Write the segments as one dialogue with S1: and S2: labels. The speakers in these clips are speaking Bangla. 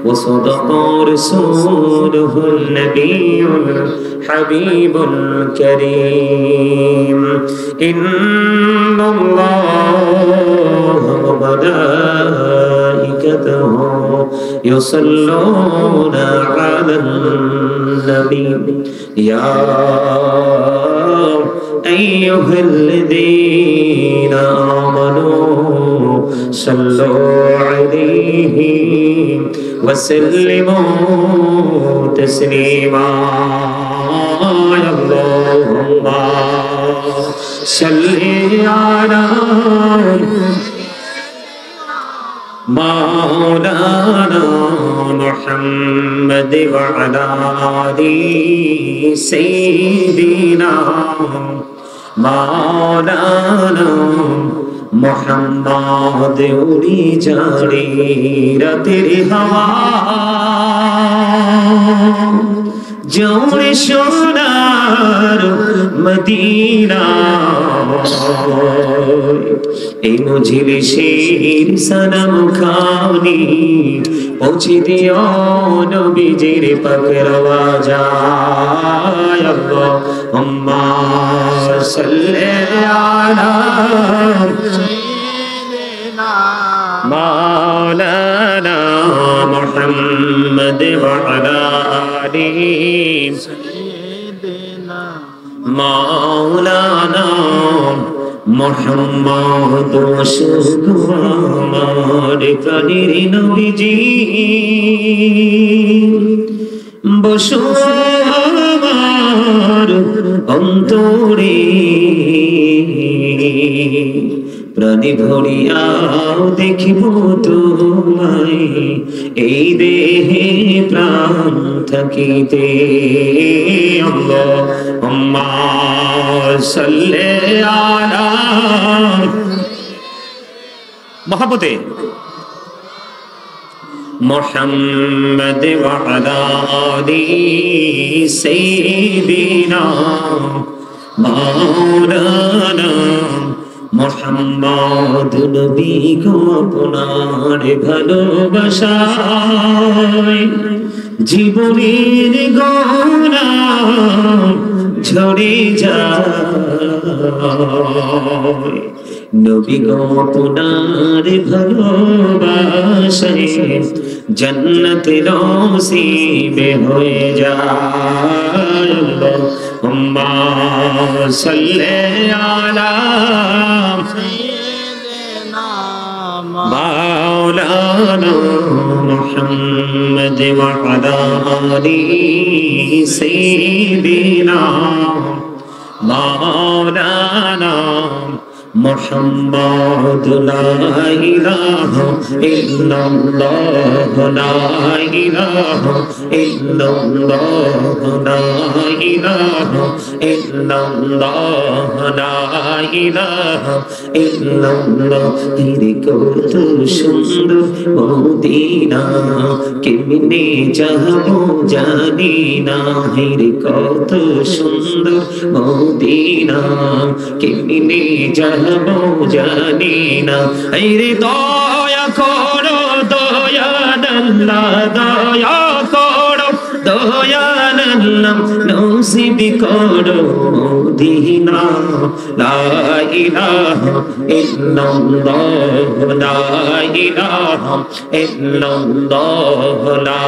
S1: وصدق رسوله النبي الحبيب الكريم إن الله وملائكته يصلون على النبي يا أيها الذين آمنوا صلوا عليه وسلموا تسليما اللهم صل على مولانا محمد وعلى آل سيدنا مولانا محمد उड़ी जारी तेरी हवा जोड़े सोनार मदीना এই মজলিসের সনম খানি পৌঁছে দিও নবীজির পাক রওজায় আল্লাহুম্মা সাল্লি আলা সাইয়্যিদিনা মাওলানা মুহাম্মদ ওয়া আলা আলি সাইয়্যিদিনা মাওলানা মোহাম্মদ রাসূলুল্লাহ প্রাণের নবীজি বসো আমার অন্তরে প্রাণে ভরিয়া দেখিব তোমায় এই দেহে প্রাণ থাকিতে আল্লাহুম্মা সাল্লি আলা মহব্বতে মুহাম্মদ ওয়া আলা আলি সাইয়্যিদিনা মাওলানা মুহাম্মদ নবী গো আপনার ভালোবাসায় জীবনের গহনা ঝরে যায় নবী গো আপনার ভালোবাসায় জান্নাতের নসিব হয়ে যায় আল্লাহুম্মা সাল্লি আলা সাইয়্যিদিনা মাওলানা মুহাম্মদ ওয়া আলা আলি সাইয়্যিদিনা মাওলানা محمد لا إله إلا الله لا إله إلا الله لا إله إلا الله لا إله إلا الله কত সুন্দর মদিনা কেমনে যাবো জানি না হেরে কত সুন্দর মদিনা কেমনে যাবো জানি না হেরে দয়া করো দয়াল্লাহ দয়া করো দয়াল্লাহ নসিব করো মদিনা লা ইলাহা ইল্লাল্লাহ লা ইলাহা ইল্লাল্লাহ লা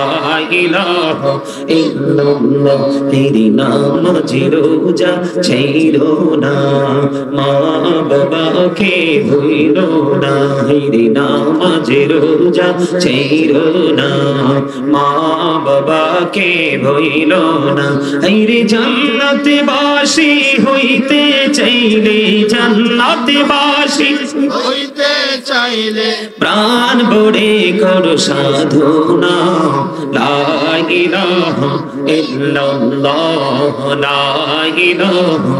S1: ইলাহা ইল্লাল্লাহ তেরি নামাজ রোজা ছাইরো না মা বাবাকে ভুলো না তেরি নামাজ রোজা ছাইরো না মা বাবাকে ভুলো না রে জান্নাতে বাসী হইতে চাইলে জান্নাতে বাসী হইতে চাইলে প্রাণ ভরে করো সাধনা লা ইলাহা ইল্লাল্লাহ লা ইলাহা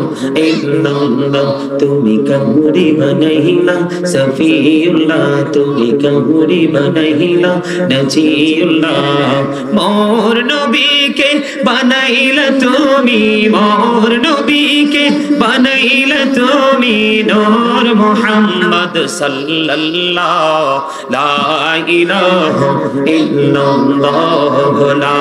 S1: ইল্লাল্লাহ তুমি কামড়ি বানাইলা সফিউল্লাহ তুমি কামড়ি বানাইলা নজিউল্লাহ মোর নবীকে বানাইলা তুমি মোর নবীকে বানাইলা তুমি নূর মুহাম্মদ সাল্লাল্লাহু সাল্লাল্লাহ লা ইলাহা ইল্লাল্লাহ লা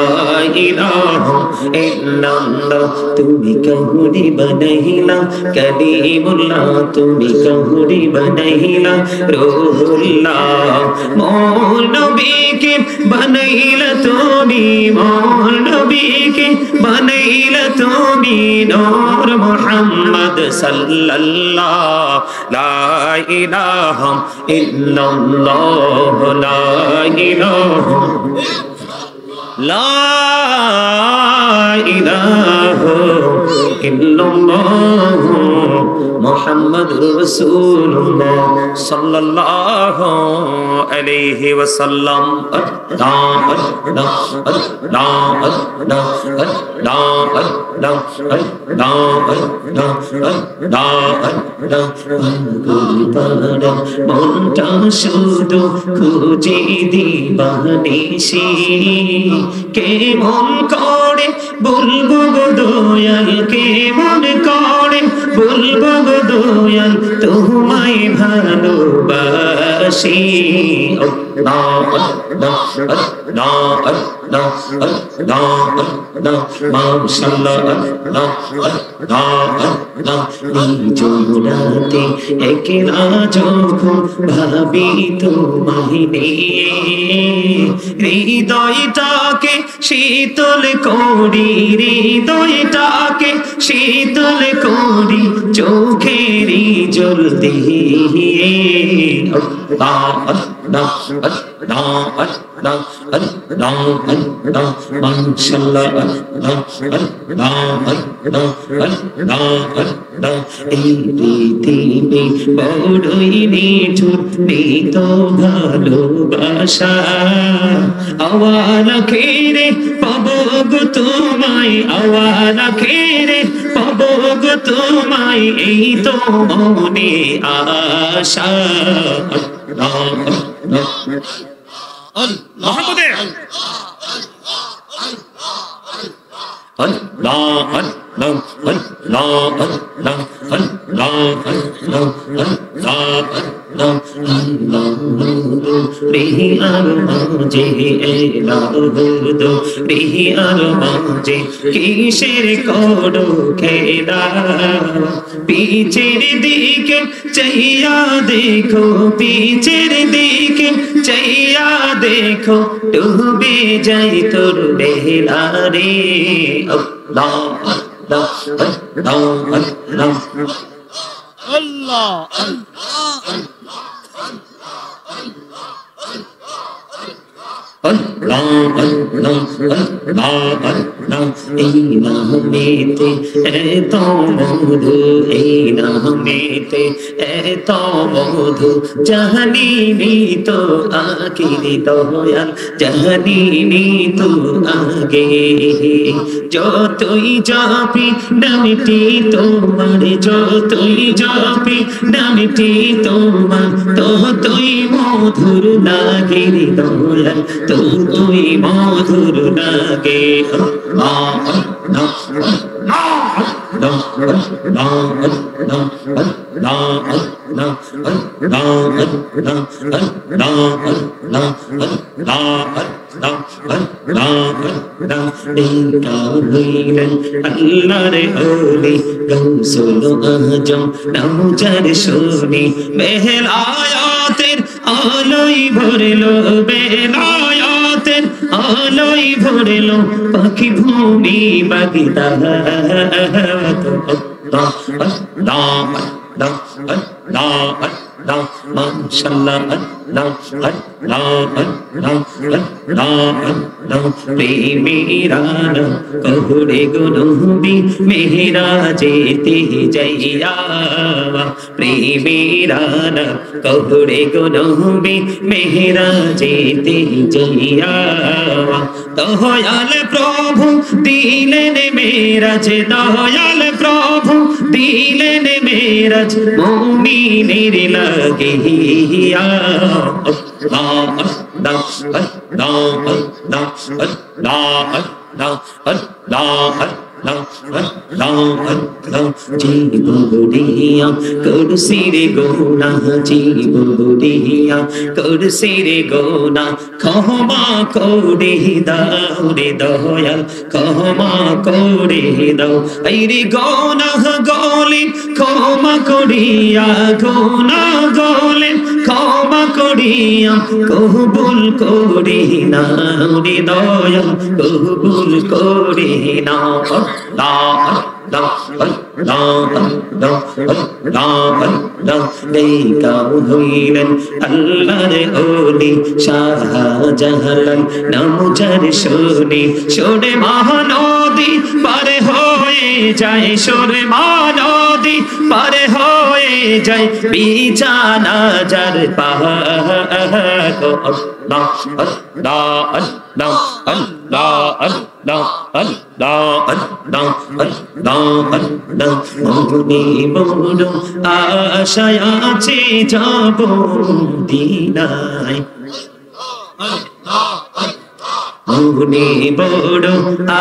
S1: ইলাহা ইল্লাল্লাহ তুমি কাহুরি বানাইলা কালিমুল্লাহ তুমি কাহুরি বানাইলা রূহুল্লাহ মোর নবীকে বানাইলা তুমি মোর নবীকে বানাইলা তুমি নূর মুহাম্মদ সাল্লাল্লাহ লা ইলাহা ইল্লাল্লাহ লা ইলাহা লা ইলাহা ইল্লাল্লাহ মুহাম্মাদুর রাসূলুল্লাহ সাল্লাল্লাহু আলাইহি ওয়াসাল্লাম মনটা শুধু খুঁজে দিবানিশি কেমন করে বলবো গো দয়াল কেমন করে বলবো গো দয়াল তোমায় ভালোবাসি জোড়াতে একলা যখন ভাবি তোমায় নিয়ে হৃদয়টাকে শীতল করি হৃদয়টাকে শীতল করি চোখেরই জল দিয়ে এই পৃথিবী বড়ই নিঠুর নিত ভালোবাসা আওয়ালা খেরে পাবো গো তোমায় আওয়ালা খেরে পাবো গো তোমায় এই তো মনে আশা মোহাম্মদে আল্লাহ আল্লাহ আল্লাহ আল্লাহ আল্লাহ আল্লাহ রিহি আর মাঝে এলা হুদু রিহি আর মাঝে কিসের করো খেলা পিছের দিকে চাইয়া দেখো পিছের দিকে চাইয়া দেখো ডুবে যাই তোর বেলা রে আল্লাহ আল্লাহ আল্লাহ আল্লাহ Allah Allah Allah Allah এই নামেতে এত মধু এই নামেতে এত মধু জাহানিনি তো আগে দয়াল জাহানিনি তো আগে যতই যাবি নামটি তোমার যতই যাবি নামটি তোমার ততই মধুর লাগে দয়াল তুই মধুর লাগে আল্লাহর ওলি গৌসুল আজম নামজার শুনি বেলায়াতের আলোয় ভরলো বেলায়াতের আলোয় ভরলো পাখি ভূমি বাগদাদ আল্লাহ আল্লাহ আল্লাহ আল্লাহ আল্লাহ মাশাআল্লাহ আল্লাহ আল্লাহ আল্লাহ আল্লাহ আল্লাহ প্রেমেরানা কহুরে গুনবি মেহরাজেতে যাইয়া প্রেমেরানা কহুরে গুনবি মেহরাজেতে যাইয়া দয়াল প্রভু দিলেন মেরাজ দয়াল প্রভু দিলেন মেরাজ মুমিনের লাগিয়া আল্লাহ আল্লাহ আল্লাহ আল্লাহ আল্লাহ আল্লাহ আল্লাহ জীবদিয়া করছি রে গোনা, জীবদিয়া করছি রে গোনা, ক্ষমা করে দাও রে দয়াল, ক্ষমা করে দাও। এই রে গোনা গলে ক্ষমা করিয়া, গোনা গলে ক্ষমা করিয়া, কবুল করে নাও রে দয়াল, কবুল করে নাও। হইলেন আল্লাহর ওলি শাহজালাল, নাম যার শুনি শুনে মহানদী পার হয়ে যায়, শুনে মহানদী পার হয়ে যায়, বিছানা যার পাহাড়। আল্লাহ আল্লাহ আল্লাহ আল্লাহ আল্লাহ আল্লাহ আল্লাহ আল্লাহ আল্লাহ। মনে বড় আশায় আছে যাব মদিনায়, মনে বড়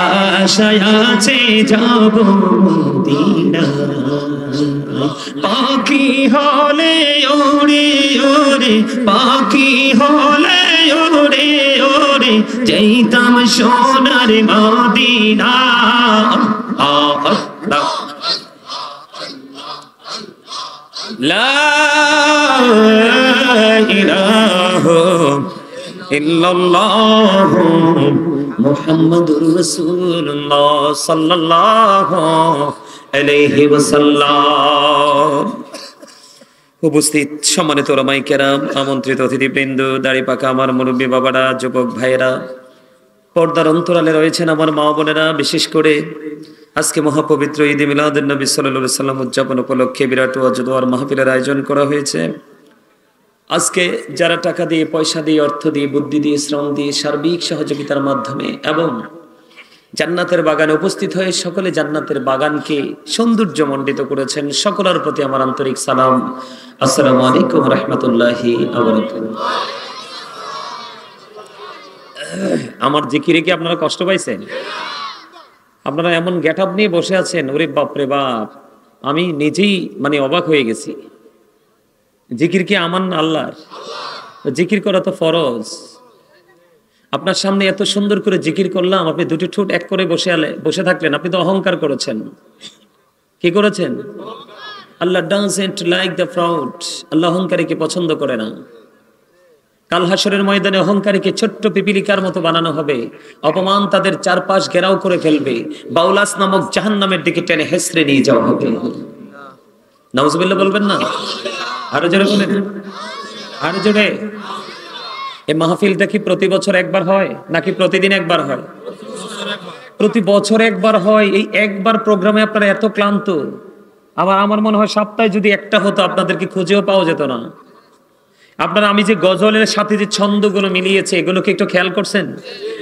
S1: আশায় আছে যাব মদিনায়। পাখি হলে ওরে ওরে, পাখি হলে ওরে ওরে, যাইতাম সোনার মদিনা। লা ইলাহা ইল্লাল্লাহু মুহাম্মাদুর রাসূলুল্লাহ সাল্লাল্লাহু আলাইহি ওয়াসাল্লাম। উপস্থিত সম্মানিত ওলামায়ে কেরাম, আমন্ত্রিত অতিথিবৃন্দ, দাড়িপাকা আমার মুরব্বী বাবারা, যুবক ভাইয়েরা, পর্দার অন্তরালে রয়েছেন আমার মা বোনেরা, বিশেষ করে আজকে মহাপবিত্র ঈদে মিলাদুন নবী সাল্লাল্লাহু আলাইহি সাল্লাম উদযাপন উপলক্ষে বিরাট ওয়াজ দোয়ার মাহফিলের আয়োজন করা হয়েছে। আজকে যারা টাকা দিয়ে, পয়সা দিয়ে, অর্থ দিয়ে, বুদ্ধি দিয়ে, শ্রম দিয়ে, সার্বিক সহযোগিতার মাধ্যমে এবং জান্নাতের বাগানে উপস্থিত হয়ে সকলে জান্নাতের বাগানকে সৌন্দর্যমণ্ডিত করেছেন, সকলের প্রতি আমার আন্তরিক সালাম। আসসালামু আলাইকুম ওয়া রাহমাতুল্লাহি ওয়া বারাকাতুহু। আমার জিকিরে কি আপনারা কষ্ট পাইছেন? আপনারা এমন গেটআপ নিয়ে বসে আছেন, ওরে বাপ রে বাপ, আমি নিজেই মানে অবাক হয়ে গেছি। জিকির কি আমান আল্লাহর? জিকির করা তো ফরজ। আপনার সামনে এত সুন্দর করে জিকির করলাম, আপনি দুটি ঠোঁট এক করে বসে থাকলেন, আপনি তো অহংকার করেছেন। কি করেছেন? আল্লাহ ডাজন্ট লাইক দ্য প্রাউড, আল্লাহ অহংকারীকে পছন্দ করে না। কাল হাসরের ময়দানে অহংকারীকে ছোট্ট পিপিলিকার মতো বানানো হবে, অপমান তাদের চারপাশ ঘেরাও করে ফেলবে, বাউলাস নামক জাহান্নামের দিকে টেনে হেসড়ে নিয়ে যাওয়া হবে। নাউজুবিল্লাহ বলবেন না? আরো জোরে বলেন, আরো জোরে। এই মাহফিলটা কি প্রতি বছর একবার হয় নাকি প্রতিদিন একবার হয়? প্রতি বছর একবার হয়। এই একবার প্রোগ্রামে আপনারা এত ক্লান্ত, আবার আমার মনে হয় সপ্তাহে যদি একটা হতো আপনাদেরকে খুঁজেও পাওয়া যেত না। আপনারা আমি যে গজলের সাথে যে ছন্দগুলো মিলিয়েছে, এগুলোকে একটু খেয়াল করছেন?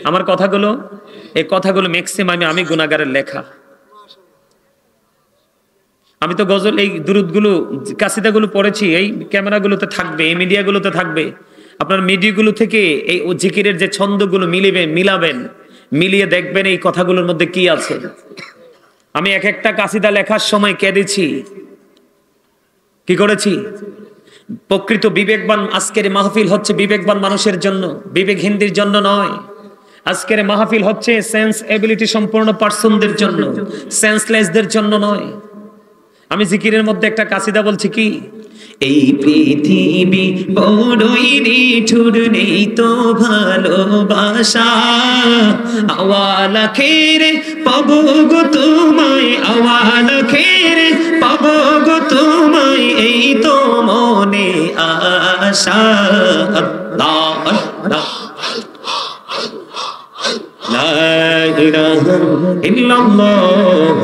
S1: আমার কথাগুলো, এই কথাগুলো ম্যাক্সিমাম আমি গুনাহগারের লেখা। আমি তো গজল, এই দুরুদগুলো, কাসিদাগুলো পড়েছি, এই ক্যামেরাগুলোতে থাকবে, এই মিডিয়াগুলোতে থাকবে। আপনার মিডিয়াগুলো থেকে এই জিকিরের যে ছন্দগুলো মিলাবেন, মিলিয়ে দেখবেন এই কথাগুলোর মধ্যে কি আছে। আমি এক একটা কাসিদা লেখার সময় কেঁদেছি। কি করেছি? প্রকৃত বিবেকবান, আজকের মাহফিল হচ্ছে বিবেকবান মানুষের জন্য, বিবেকহীনদের জন্য নয়। আজকের মাহফিল হচ্ছে সেন্স এবিলিটি সম্পূর্ণ পার্সনদের জন্য, সেন্সলেসদের জন্য নয়। আমি জিকিরের মধ্যে একটা কাসিদা বলছি, কি এই পৃথিবী বড়ই নিঠুর, নেই তো ভালোবাসা, আওয়াল আখেরে পাবো গো তোমায়, আওয়াল আখেরে পাবো গো তোমায়, এই তো মনে আশা। আল্লাহ আল্লাহ লা ইলাহা ইল্লাল্লাহ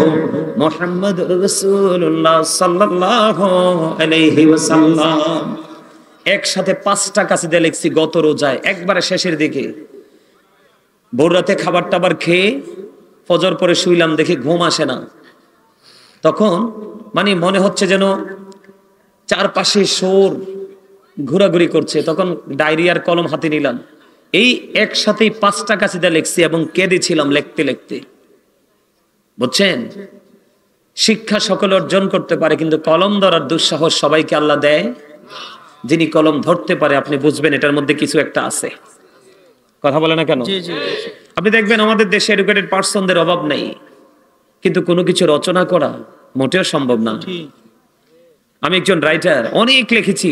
S1: মুহাম্মাদুর রাসূলুল্লাহ সাল্লাল্লাহু আলাইহি ওয়াসাল্লাম। একসাথে 5টা কাসিদা লিখছি গত রোজায়, একবারে শেষের দিকে। ভোর রাতে খাবার টাবার খেয়ে ফজর পরে শুইলাম, দেখি ঘুম আসে না। তখন মানে মনে হচ্ছে যেন চারপাশে শোর ঘোরাঘুরি করছে। তখন ডায়েরি আর কলম হাতে নিলাম, এই একসাথেই 5টা কাসিদা লিখছি এবং কেঁদেছিলাম লিখতে লিখতে। বুঝছেন? শিক্ষা সকলে অর্জন করতে পারে, কিন্তু কলম ধরার দুঃসাহস সবাইকে আল্লাহ দেয়। যিনি কলম ধরতে পারে আপনি বুঝবেন এটার মধ্যে কিছু একটা আছে। কথা বলে না কেন? আপনি দেখবেন আমাদের দেশে এডুকেটেড পার্সনদের অভাব নেই, কিন্তু কোনো কিছু রচনা করা মোটেও সম্ভব না। আমি একজন রাইটার, অনেক লিখেছি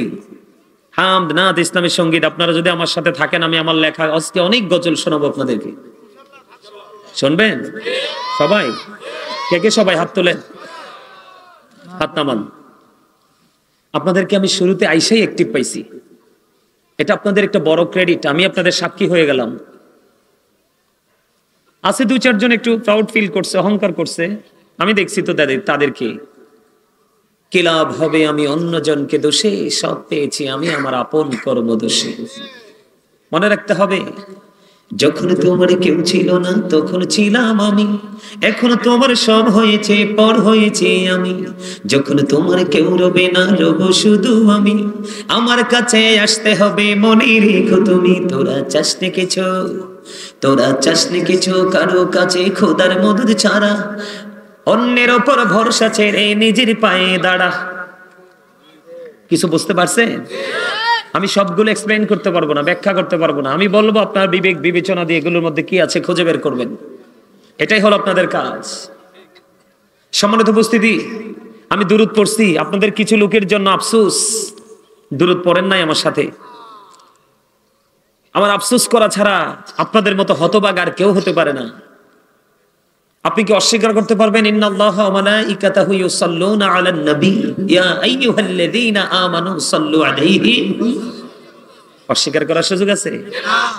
S1: হামদ, নাত, ইসলামী সঙ্গীত। আপনারা যদি আমার সাথে থাকেন আমি আমার লেখা আজকে অনেক গজল শোনাবো আপনাদেরকে। শুনবেন সবাই? কে কে সবাই হাত তোলেন, হাত নামান। আপনাদেরকে আমি শুরুতে আইসাই অ্যাক্টিভ পাইছি, এটা আপনাদের একটা বড় ক্রেডিট। আমি আপনাদের সাক্ষী হয়ে গেলাম। আছে দু চারজন একটু প্রাউড ফিল করছে, অহংকার করছে, আমি দেখছি তো তাদেরকে। কি লাভ হবে আমি অন্যজনকে দোষে, সব পেয়েছি আমি আমার আপন কর্ম দোষে। মনে রাখতে হবে, যখন তোমার কেউ ছিল না তখন ছিলাম আমি, এখন তোমার সব হয়েছে পর হয়েছে আমি। যখন তোমার কেউ রবে না রব শুধু আমি, আমার কাছে আসতে হবে মনে রেখো তুমি। তোরা চাসনি কিছু, তোরা চাসনি কিছু কারো কাছে খোদার মদদ ছাড়া, অন্যের ওপর ভরসা ছেড়ে নিজের পায়ে দাঁড়া। কিছু বুঝতে পারছেন? আমি সবগুলো এক্সপ্লেইন করতে পারবো না, ব্যাখ্যা করতে পারবো না। আমি বলবো আপনার বিবেক বিবেচনা দিয়ে এগুলোর মধ্যে কি আছে খুঁজে বের করবেন। এটাই হলো আপনাদের কাজ। সম্মানিত উপস্থিতি, আমি দুরূদ পড়ছি, আপনাদের কিছু লোকের জন্য আফসোস, দুরূদ পড়েন নাই আমার সাথে। আমার আফসোস করা ছাড়া আপনাদের মতো হতভাগা আর কেউ হতে পারে না। আপনি কি অস্বীকার করতে পারবেন? ইন্নাল্লাহা ওয়া মালাইকাতাহু ইউসাল্লুনা আলান নবী ইয়া আইয়ুহাল্লাযীনা আমানু সাল্লু আলাইহি। অস্বীকার করার সুযোগ আছে?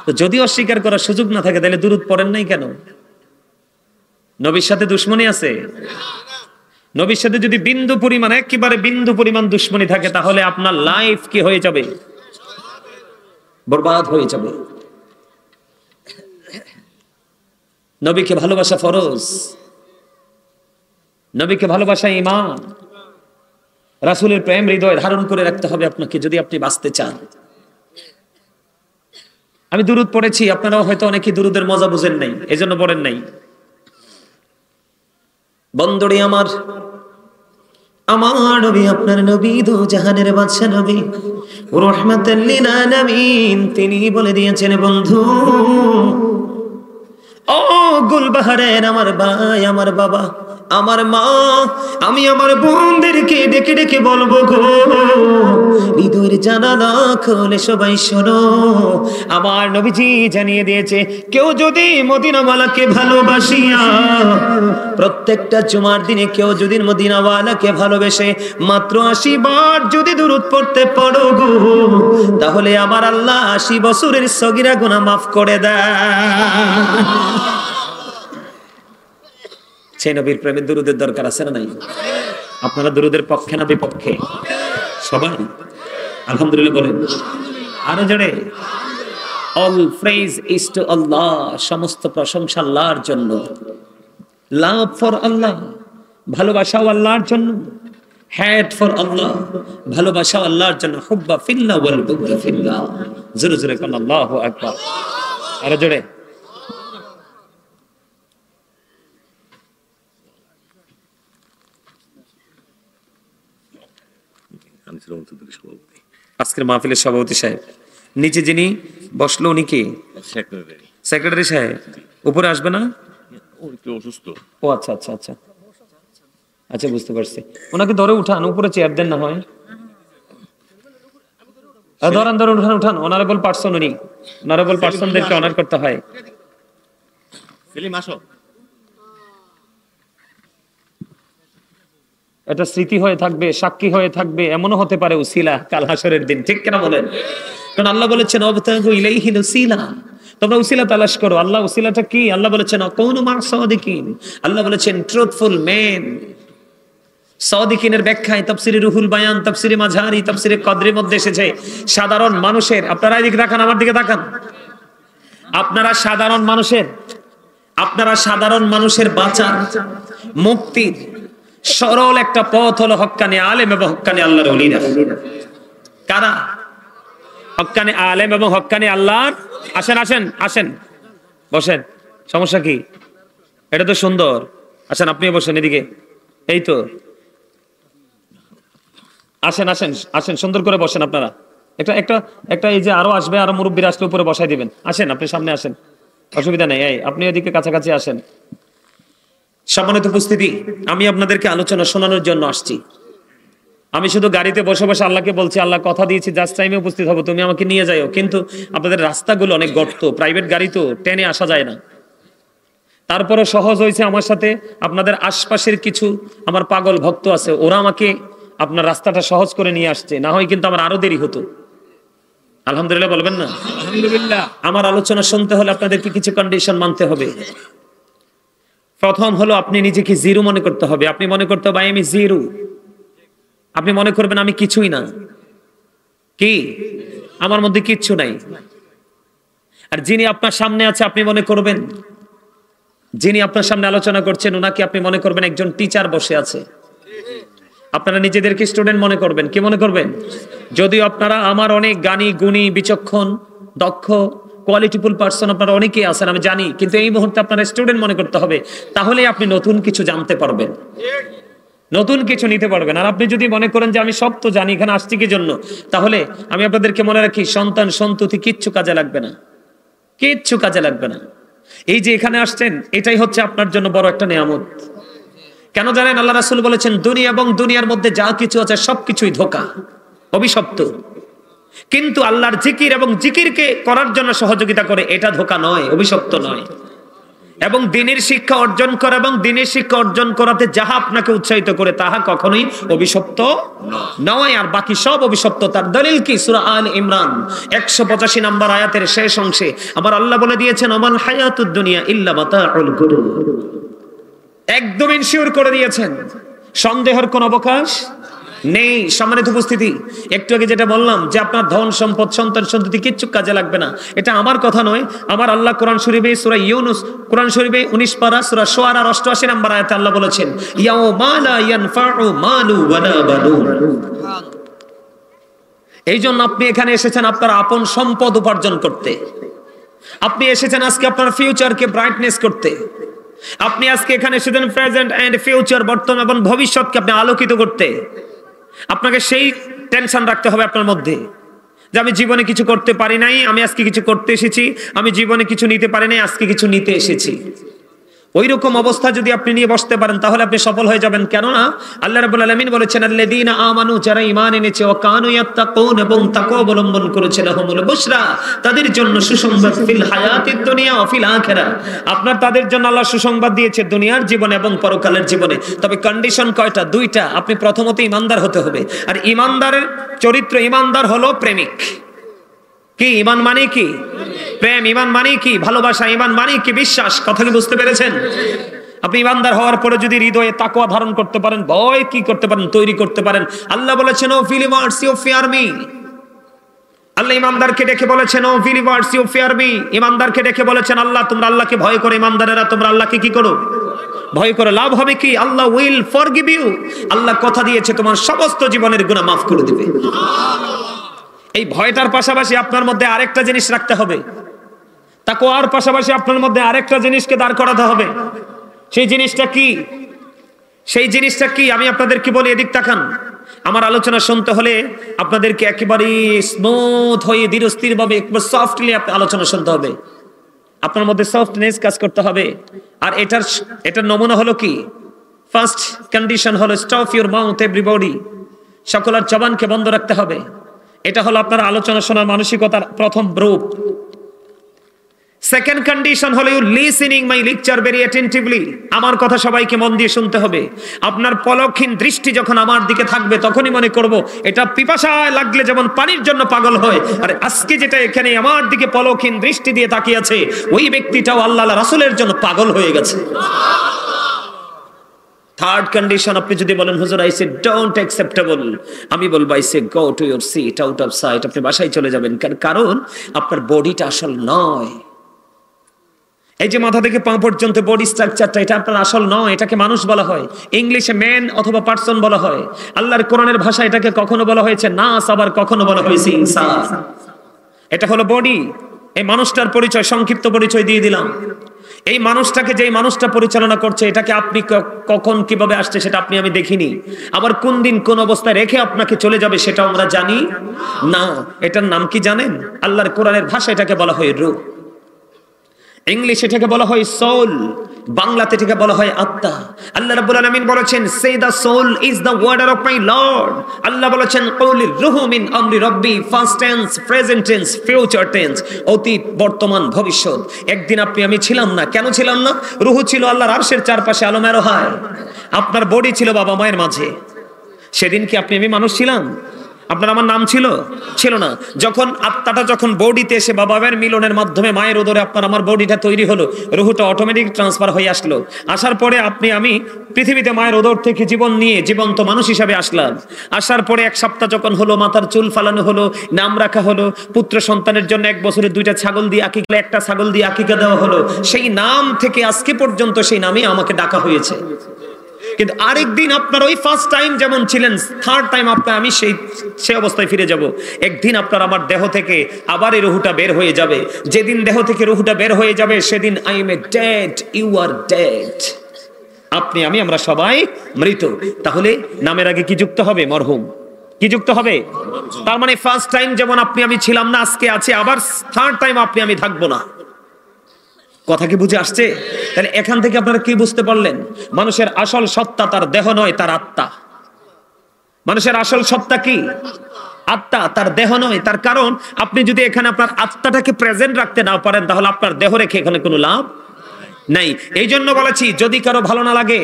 S1: তো যদি অস্বীকার করার সুযোগ না থাকে তাহলে দুরূদ পড়েন নাই কেন? নবীর সাথে দুশমনি আছে? নবীর সাথে যদি বিন্দু পরিমাণ, একেবারে বিন্দু পরিমাণ দুশমনি থাকে তাহলে আপনার লাইফ কি হয়ে যাবে? বরবাদ হয়ে যাবে। নবীকে ভালোবাসা ফরজ, নবীকে ভালোবাসা ঈমান। রাসূলের প্রেম হৃদয়ে ধারণ করে রাখতে হবে আপনাকে যদি আপনি বাঁচতে চান। আমি দুরূদ পড়েছি, আপনারাও হয়তো অনেকে দুরূদের মজা বুঝেন নাই, এজন্য পড়েন নাই। বন্দরে আমার, আমার নবী আপনার নবী, দো জাহানের বাদশা নবী, রাহমাতাল লিল আলামিন। তিনি বলে দিয়েছেন, বন্ধু ও গুলবাহারের আমার ভাই, আমার বাবা, আমার মা, আমি আমার বোনদেরকে ডেকে ডেকে বলবো গো, হৃদয়ের জানালা খুলে সবাই শোনো। আমার নবীজি জানিয়ে দিয়েছে, কেউ যদি মদিনাওয়ালাকে ভালোবাসিয়া, প্রত্যেকটা জুমার দিনে কেউ যদি মদিনাওয়ালাকে ভালোবেসে মাত্র 80 বার যদি দুরূদ পড়তে পারো গো, তাহলে আমার আল্লাহ 80 বছরের সগীরা গুনাহ মাফ করে দেয়। সেই নবীর প্রেমে দুরূদের দরকার আছে না নাই? আপনারা দুরূদের পক্ষে না বিপক্ষে? সবাই আলহামদুলিল্লাহ বলেন। আরো জোরে। অল প্রেজ ইজ টু আল্লাহ, সমস্ত প্রশংসা আল্লাহর জন্য। লাভ ফর আল্লাহ, ভালোবাসাও আল্লাহর জন্য। হ্যাট ফর আল্লাহ, ভালোবাসাও আল্লাহর জন্য। হুব্বা ফিল্লাহ ওয়াল বুগদা ফিল্লাহ। জোরে জোরে কোন আল্লাহু আকবার। আরো জোরে। আজকের মাহফিলের সভাপতি সাহেব, নিচে যিনি বসলো উনি কি? সেক্রেটারি সাহেব। উপরে আসবে না? অসুস্থ। ও আচ্ছা আচ্ছা আচ্ছা আচ্ছা, বুঝতে পারছি। ওনাকে ধরে উঠান, উপরে চেয়ার দেন না হয়। ধরান ধরুন, উঠান উঠান। অনারেবল পার্সন উনি, অনারেবল পার্সনদেরকে অনার করতে হয়। এটা স্মৃতি হয়ে থাকবে, সাক্ষী হয়ে থাকবে, এমনও হতে পারে উসিলা কাল হাসরের দিন। ঠিক কিনা বলেন? কারণ আল্লাহ বলেছেন অবতাগু ইলাইহিল উসিলা, তোমরা উসিলা তালাশ করো। আল্লাহ উসিলাটা কি? আল্লাহ বলেছেন আকুনু মা সাদিকিন। আল্লাহ বলেছেন ট্রুথফুল মেন। সাদিকিনের ব্যাখ্যায় তাফসীরে রুহুল বায়ান, তাফসীরে মাঝারি, তাফসীরে কদরের মধ্যে এসেছে সাধারণ মানুষের, আপনারা এদিকে তাকান, আমার দিকে তাকান, আপনারা সাধারণ মানুষের বাঁচার, মুক্তির সরল একটা পথ হলো হক্কানি আলেম এবং হক্কানি আল্লাহর ওলিরা। কারা? হক্কানি আলেম এবং হক্কানি আল্লাহর। আসেন আসেন আসেন, বসেন। সমস্যা কি? এটা তো সুন্দর। আসেন, আপনিও বসেন এদিকে। এই তো, আসেন আসেন আসেন, সুন্দর করে বসেন আপনারা। একটা একটা একটা এই যে আরো আসবে, আরো মুরব্বীরা আসলে উপরে বসাই দিবেন। আসেন, আপনি সামনে আসেন, অসুবিধা নেই। এই আপনি এদিকে কাছাকাছি আসেন। সম্মানিত উপস্থিতি, আমি আপনাদেরকে আলোচনা শোনানোর জন্য আসছি। আমি শুধু গাড়িতে বসে বসে আল্লাহকে বলছি, আল্লাহ কথা দিয়েছি জাস্ট টাইমে উপস্থিত হবো, তুমি আমাকে নিয়ে যাও। কিন্তু আপনাদের রাস্তাগুলো অনেক গর্ত, প্রাইভেট গাড়ি তো টেনে আসা যায় না। তারপরে সহজ হয়েছে আমার সাথে আপনাদের আশপাশের কিছু আমার পাগল ভক্ত আছে, ওরা আমাকে আপনার রাস্তাটা সহজ করে নিয়ে আসছে, না হয় কিন্তু আমার আরো দেরি হতো। আলহামদুলিল্লাহ বলবেন না? আলহামদুলিল্লাহ। আমার আলোচনা শুনতে হলে আপনাদেরকে কিছু কন্ডিশন মানতে হবে। প্রথম হলো আপনি নিজেকে জিরো মনে করতে হবে। আপনি মনে করতে হবে আমি জিরো। আপনি মনে করবেন আমি কিছুই না, কি আমার মধ্যে কিচ্ছু নাই। আর যিনি আপনার সামনে আছে আপনি মনে করবেন, যিনি আপনার সামনে আলোচনা করছেন ওনাকে আপনি মনে করবেন একজন টিচার বসে আছে। আপনারা নিজেদেরকে স্টুডেন্ট মনে করবেন, কি মনে করবেন? যদিও আপনারা আমার অনেক জ্ঞানী গুণী বিচক্ষণ দক্ষ কোয়ালিটিফুল পার্সন আপনারা অনেকেই আছেন আমি জানি, কিন্তু এই মুহূর্তে আপনারা স্টুডেন্ট মনে করতে হবে। তাহলে আপনি নতুন কিছু জানতে পারবেন, নতুন কিছু নিতে পারবেন। আর আপনি যদি মনে করেন যে আমি সব তো জানি, এখানে আসছি কি জন্য, তাহলে আমি আপনাদেরকে মনে রাখি সন্তান সন্ততি কিচ্ছু কাজে লাগবে না, কিচ্ছু কাজে লাগবে না। এই যে এখানে আসছেন এটাই হচ্ছে আপনার জন্য বড় একটা নিয়ামত। কেন জানেন? আল্লাহ রাসূল বলেছেন দুনিয়া এবং দুনিয়ার মধ্যে যা কিছু আছে সবকিছুই ধোঁকা, অভিশপ্ত। কিন্তু আল্লাহর জিকির এবং জিকিরকে করার জন্য সহযোগিতা করে, এটা ধোঁকা নয়, অভিশপ্ত নয়। এবং দ্বীনের শিক্ষা অর্জন করা এবং দ্বীনের শিক্ষা অর্জন করাতে যাহা আপনাকে উৎসাহিত করে তাহা কখনোই অভিশপ্ত নয়। আর বাকি সব অভিশপ্ত। তার দলিল কি? সূরা আল ইমরান 185 নম্বর আয়াতের শেষ অংশে আমার আল্লাহ বলে দিয়েছেন আমাল হায়াতুদ দুনিয়া ইল্লা মাতাউল গুরুর। একদম ইনশিওর করে দিয়েছেন, সন্দেহের কোন অবকাশ নেই। সম্মানিত উপস্থিতি, একটু আগে যেটা বললাম যে আপনার ধন সম্পদ সন্তান সন্ততি কিচ্ছু কাজে লাগবে না, এটা আমার কথা নয়। আমার আল্লাহ কোরআন শরীফে সূরা ইউনূস, কোরআন শরীফে 19 পারা সূরা শুআরা 88 নম্বর আয়াতে আল্লাহ বলেছেন ইয়াউমা লা ইয়ানফাউ মালু ওয়ালা বানুন। এই জন্য আপনি এখানে এসেছেন আপনার আপন সম্পদ উপার্জন করতে। আপনি এসেছেন আজকে আপনার ফিউচারকে ব্রাইটনেস করতে। আপনি আজকে এখানে এসেছেন প্রেজেন্ট এন্ড ফিউচার, বর্তমান এবং ভবিষ্যৎকে আপনি আলোকিত করতে। আপনাকে সেই টেনশন রাখতে হবে আপনার মধ্যে যে আমি জীবনে কিছু করতে পারি নাই, আমি আজকে কিছু করতে এসেছি। আমি জীবনে কিছু নিতে পারি নাই, আজকে কিছু নিতে এসেছি। ওই রকম অবস্থা যদি আপনি নিয়ে বসতে পারেন তাহলে আপনি সফল হয়ে যাবেন। কেননা আল্লাহ রাব্বুল আলামিন বলেছেন আল্লাযীনা আমানু, যারা ঈমান এনেছে, ওয়া কানু ইয়াত্তাকুন, এবং তাকওয়া অবলম্বন করেছে, লাহুমুল বুশরা, তাদের জন্য সুসংবাদ, ফিল হায়াতিদ দুনিয়া ওয়া ফিল আখিরাহ। আপনার তাদের জন্য আল্লাহ সুসংবাদ দিয়েছে দুনিয়ার জীবনে এবং পরকালের জীবনে। তবে কন্ডিশন কয়টা? দুইটা। আপনি প্রথমত ঈমানদার হতে হবে। আর ঈমানদারের চরিত্র, ঈমানদার হলো প্রেমিক। কি ঈমান মানে? কি প্রেম। ঈমান মানে কি ভালোবাসা। ঈমান মানে কি বিশ্বাস। কথা কি বুঝতে পেরেছেন? আপনি ঈমানদার হওয়ার পরে যদি হৃদয়ে তাকওয়া ধারণ করতে পারেন, ভয় কি করতে পারেন, তৈরি করতে পারেন। আল্লাহ বলেছেন O believers you fear me. Allah ঈমানদারকে ডেকে বলেছেন O believers you fear me. ঈমানদারকে ডেকে বলেছেন আল্লাহ তোমরা আল্লাহকে ভয় করো। ঈমানদারেরা তোমরা আল্লাহকে কি করো? ভয় করো। লাভ হবে কি? আল্লাহ উইল ফরগিভ ইউ। আল্লাহ কথা দিয়েছে তোমার সমস্ত জীবনের গুনাহ মাফ করে দিবে। এই ভয়টার পাশাপাশি আপনার মধ্যে আরেকটা জিনিস রাখতে হবে। তাকওয়ার পাশাপাশি আপনার মধ্যে আরেকটা জিনিসকে দাঁড় করাতে হবে। সেই জিনিসটা কি? সেই জিনিসটা কি আমি আপনাদেরকে বলি, এদিক তাকান। আমার আলোচনা শুনতে হলে আপনাদেরকে একেবারে স্মুথ হয়ে ধীরস্থির ভাবে একবার সফটলি আলোচনা শুনতে হবে। আপনার মধ্যে সফটনেস কাজ করতে হবে। আর এটার নমুনা হলো কি? ফার্স্ট কন্ডিশন হলো স্টপ ইউর মাউথ এভরিবডি। সকলের জবানকে বন্ধ রাখতে হবে। এটা হলো আপনার আলোচনা শোনার মানসিকতার প্রথম রূপ। সেকেন্ড কন্ডিশন হলো you listening my lecture very attentively. আমার কথা সবাইকে মন দিয়ে শুনতে হবে। আপনার পলকহীন দৃষ্টি যখন আমার দিকে থাকবে তখনই মনে করব এটা পিপাসায় লাগলে যেমন পানির জন্য পাগল হয়, আর আজকে যেটা এখানে আমার দিকে পলকহীন দৃষ্টি দিয়ে তাকিয়ে আছে ওই ব্যক্তিটাও আল্লাহ রাসূলের জন্য পাগল হয়ে গেছে। থার্ড কন্ডিশন, আপনি যদি বলেন হুজুর আই সে ডোন্ট অ্যাকসেপ্টেবল, আমি বলবো I say go to your seat out of sight. আপনি বাসায় চলে যাবেন, কারণ আপনার বডিটা আসল নয়। এই যে মাথা থেকে পা পর্যন্ত বডি স্ট্রাকচারটা, এটা আপনার আসল নয়। এটাকে মানুষ বলা হয়, ইংলিশে ম্যান অথবা পারসন বলা হয়। আল্লাহর কোরআনের ভাষায় এটাকে কখনো বলা হয়েছে নাস, আবার কখনো বলা হয়েছে ইনসান। এটা হলো বডি, এই মানুষটার পরিচয়, সংক্ষিপ্ত পরিচয় দিয়ে দিলাম। এই মানুষটাকে, যে মানুষটা পরিচালনা করছে, এটাকে আপনি কখন কিভাবে আসছে সেটা আপনি আমি দেখিনি। আবার কোন দিন কোন অবস্থায় রেখে আপনাকে চলে যাবে সেটাও আমরা জানি না। এটার নাম কি জানেন? আল্লাহর কোরআনের ভাষা এটাকে বলা হয় রূহ, ইংলিশ এটাকে বলা হয় সোল, বাংলাতে এটাকে বলা হয় আত্মা। আল্লাহ রাব্বুল আলামিন বলেছেন, say the soul is the order of my Lord. Allah বলেছেন, কউলির রূহু মিন আমরি রব্বি, first tense, present tense, future tense, অতীত, বর্তমান, ভবিষ্যৎ। একদিন আপনি আমি ছিলাম না। কেন ছিলাম না? রূহ ছিল আল্লাহর আরশের চারপাশে আলোমেরো হয়, আপনার বডি ছিল বাবা মায়ের মাঝে। সেদিন কি আপনি আমি মানুষ ছিলাম? আপনার আমার নাম ছিল? ছিল না। যখন আত্মাটা যখন বডিতে এসে বাবা মায়ের মিলনের মাধ্যমে মায়ের উদরে আপনার আমার বডিটা তৈরি হলো, রুহটা অটোমেটিক ট্রান্সফার হয়ে আসলো। আসার পরে আপনি আমি পৃথিবীতে মায়ের উদর থেকে জীবন নিয়ে জীবন্ত মানুষ হিসাবে আসলাম। আসার পরে 1 সপ্তাহ যখন হলো, মাথার চুল ফালানো হলো, নাম রাখা হলো, পুত্র সন্তানের জন্য 1 বছরে 2টা ছাগল দিয়ে আকিকা, 1টা ছাগল দিয়ে আকিকা দেওয়া হলো। সেই নাম থেকে আজকে পর্যন্ত সেই নামে আমাকে ডাকা হয়েছে। কিন্তু আরেকদিন আপনার ওই ফার্স্ট টাইম যেমন ছিলেন, থার্ড টাইম আপনার আমি সেই অবস্থায় ফিরে যাব। একদিন আপনার আমার দেহ থেকে আবার এই রুহটা বের হয়ে যাবে। যেদিন দেহ থেকে রুহটা বের হয়ে যাবে সেদিন I am a dead, you are dead. আপনি আমি আমরা সবাই মৃত। তাহলে নামের আগে কি যুক্ত হবে? মরহুম। কি যুক্ত হবে? তার মানে ফার্স্ট টাইম যেমন আপনি আমি ছিলাম না, আজকে আছে, আবার থার্ড টাইম আপনি আমি থাকবো না। কথা কি বুঝে আসছে? তাহলে এখান থেকে আপনারা কি বুঝতে পারলেন? মানুষের আসল সত্তা তার দেহ নয়, তার আত্মা। মানুষের আসল সত্তা কি? আত্মা, তার দেহ নয়। তার কারণ আপনি যদি এখানে আপনার আত্মাটাকে প্রেজেন্ট রাখতে না পারেন, তাহলে আপনার দেহ রেখে এখানে কোনো লাভ নাই। এই জন্য বলেছি, যদি কারো ভালো না লাগে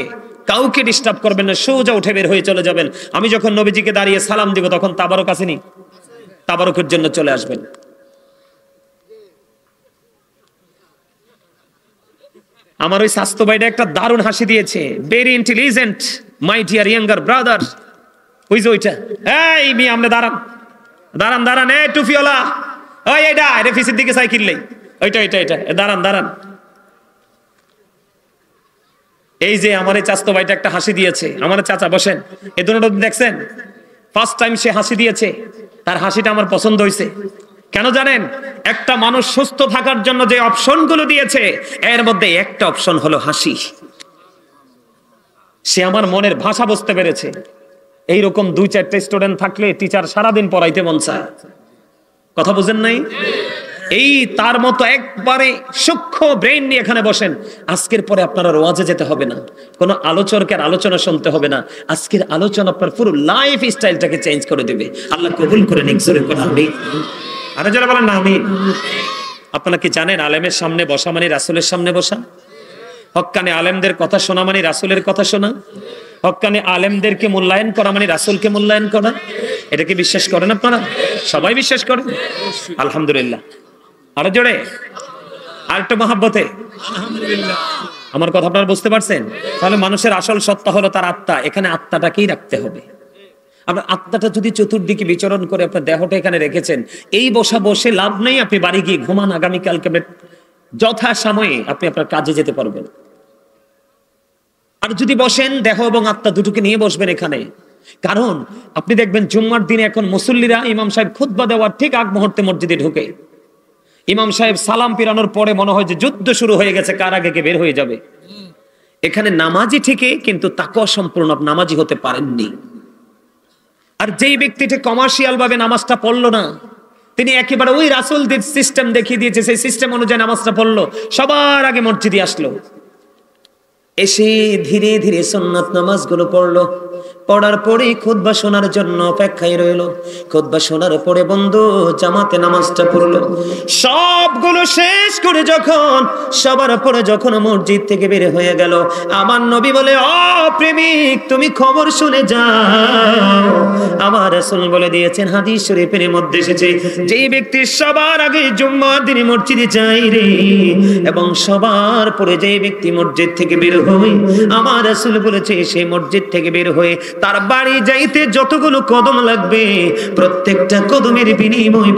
S1: কাউকে ডিস্টার্ব করবেন না, সোজা উঠে বের হয়ে চলে যাবেন। আমি যখন নবীজিকে দাঁড়িয়ে সালাম দিব তখন তাবারক আসেনি, তাবারকের জন্য চলে আসবেন। আমার ওই স্বাস্থ্য ভাইটা একটা দারুণ হাসি দিয়েছে, very intelligent my dear younger brother. ওই যে ওইটা, এই মি আমনে দাঁড়ান দাঁড়ান দাঁড়ান, এ টুফিওয়ালা, ওই এটা রেফিসের দিকে সাইকেল নেই, ওইটা ওইটা এটা, দাঁড়ান দাঁড়ান। এই যে আমার এই চাচতো ভাইটা একটা হাসি দিয়েছে। আমার চাচা বসেন, এই দুটো দেখছেন? ফার্স্ট টাইম সে হাসি দিয়েছে, তার হাসিটা আমার পছন্দ হয়েছে। কেন জানেন? একটা মানুষ সুস্থ থাকার জন্য যে অপশনগুলো দিয়েছে এর মধ্যে একটা অপশন হলো হাসি। সে আমার মনের ভাষা বুঝতে পেরেছে। এইরকম 2-4টা স্টুডেন্ট থাকলে টিচার সারাদিন পড়াইতে মন চায়। কথা বুঝেন নাই? এই তার মতো একবারে সূক্ষ্ম ব্রেইন নিয়ে এখানে বসেন। আজকের পরে আপনারা ওয়াজে যেতে হবে না, কোনো আলোচকের আলোচনা শুনতে হবে না। আজকের আলোচনা আপনার পুরো লাইফ স্টাইলটাকে চেঞ্জ করে দেবে। আল্লাহ কবুল করে নিক। জোরে করে আমিন। আরে যারা বলেন না আমিন। আপনারা কি জানেন আলেমের সামনে বসা মানে রাসূলের সামনে বসা? হক্কানে আলেমদের কথা শোনা মানে রাসূলের কথা শোনা। হক্কানে আলেমদেরকে মূল্যায়ন করা মানে রাসূলকে মূল্যায়ন করা। এটা কি বিশ্বাস করেন আপনারা? সবাই বিশ্বাস করেন? আলহামদুলিল্লাহ। আরো জোরে, আরেকটু মহাব্বতে আলহামদুলিল্লাহ। আমার কথা আপনারা বুঝতে পারছেন? তাহলে মানুষের আসল সত্তা হলো তার আত্মা। এখানে আত্মাটাকেই রাখতে হবে। আপনার আত্মাটা যদি চতুর্দিকে বিচরণ করে আপনার দেহটা এখানে রেখেছেন, এই বসা বসে লাভ নেই। আপনি বাড়ি গিয়ে ঘুমান, আগামীকালকে যথা সময়ে আপনি আপনার কাজে যেতে পারবেন। আর যদি বসেন, দেহ এবং আত্মা দুটোকে নিয়ে বসবেন এখানে। কারণ আপনি দেখবেন জুম্মার দিনে এখন মুসল্লিরা ইমাম সাহেব খুতবা দেওয়ার ঠিক আগ মুহূর্তে মসজিদে ঢুকে, ইমাম সাহেব সালাম পিরানোর পরে মনে হয় যে যুদ্ধ শুরু হয়ে গেছে, কার আগে কে বের হয়ে যাবে। এখানে নামাজি ঠিকই, কিন্তু তাকওয়া সম্পূর্ণ নামাজি হতে পারেননি। আর যেই ব্যক্তিটা কমার্শিয়াল ভাবে নামাজটা পড়লো না, তিনি একেবারে ওই রাসূলদের সিস্টেম দেখিয়ে দিয়েছে, সেই সিস্টেম অনুযায়ী নামাজটা পড়লো, সবার আগে মসজিদে আসলো, এসে ধীরে ধীরে সুন্নাত নামাজগুলো পড়লো। পড়ার পরে খুতবা শোনার জন্য অপেক্ষায় রইলো। খুতবা শোনার পরে বন্ধু জামাতে নামাজটা পড়লো। সবগুলো শেষ করে যখন সবার পরে যখন মসজিদ থেকে বের হয়ে গেল, আমার নবী বলে, ও প্রেমিক, তুমি খবর শুনে যাও। আমার রাসূল বলে দিয়েছেন, হাদিস শরীফের মধ্যে এসেছে, যেই ব্যক্তি সবার আগে জুম্মার দিনে মসজিদে যায় রে, এবং সবার পরে যেই ব্যক্তি মসজিদ থেকে বের হয়, আমার রাসূল বলেছে সেই মসজিদ থেকে বের হয়ে তার বাড়ি যাইতে যতগুলো কদম লাগবে, প্রত্যেকটা কদমের বিনিময়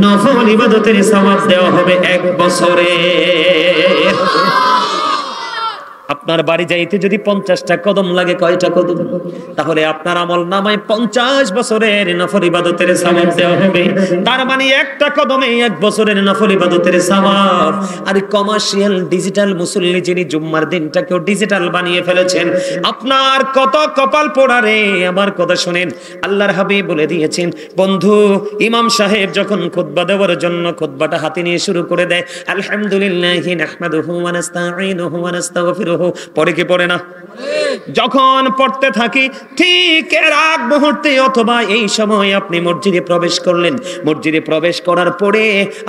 S1: নফল ইবাদতের সওয়াব দেওয়া হবে 1 বছরে। আপনার বাড়ি যাইতে যদি 50টা কদম লাগে, কয়টা কদম? তাহলে আপনার আমল নামায় 50 বছরের নফল ইবাদতের সওয়াব দেওয়া হবে। তার মানে একটা কদমে 1 বছরের নফল ইবাদতের সওয়াব। আর কমার্শিয়াল ডিজিটাল মুসল্লি যিনি জুম্মার দিনটাকেও ডিজিটাল বানিয়ে ফেলেছেন, আপনার কত কপাল পোড়া রে। আমার কথা শুনেন, আল্লাহর হাবিব বলে দিয়েছেন, বন্ধু ইমাম সাহেব যখন খুতবা দেওয়ার জন্য খুতবাটা হাতে নিয়ে শুরু করে দেয়, আলহামদুলিল্লাহি নাহমাদুহু ওয়া নাস্তাঈনুহু ওয়া নাস্তাগফিরুহু, পড়ে কি পড়ে না? যখন পড়তে থাকি ঠিক এর আগ মুহূর্তে অথবা এই সময় আপনি মসজিদে প্রবেশ করলেন, মসজিদে প্রবেশ করার পরে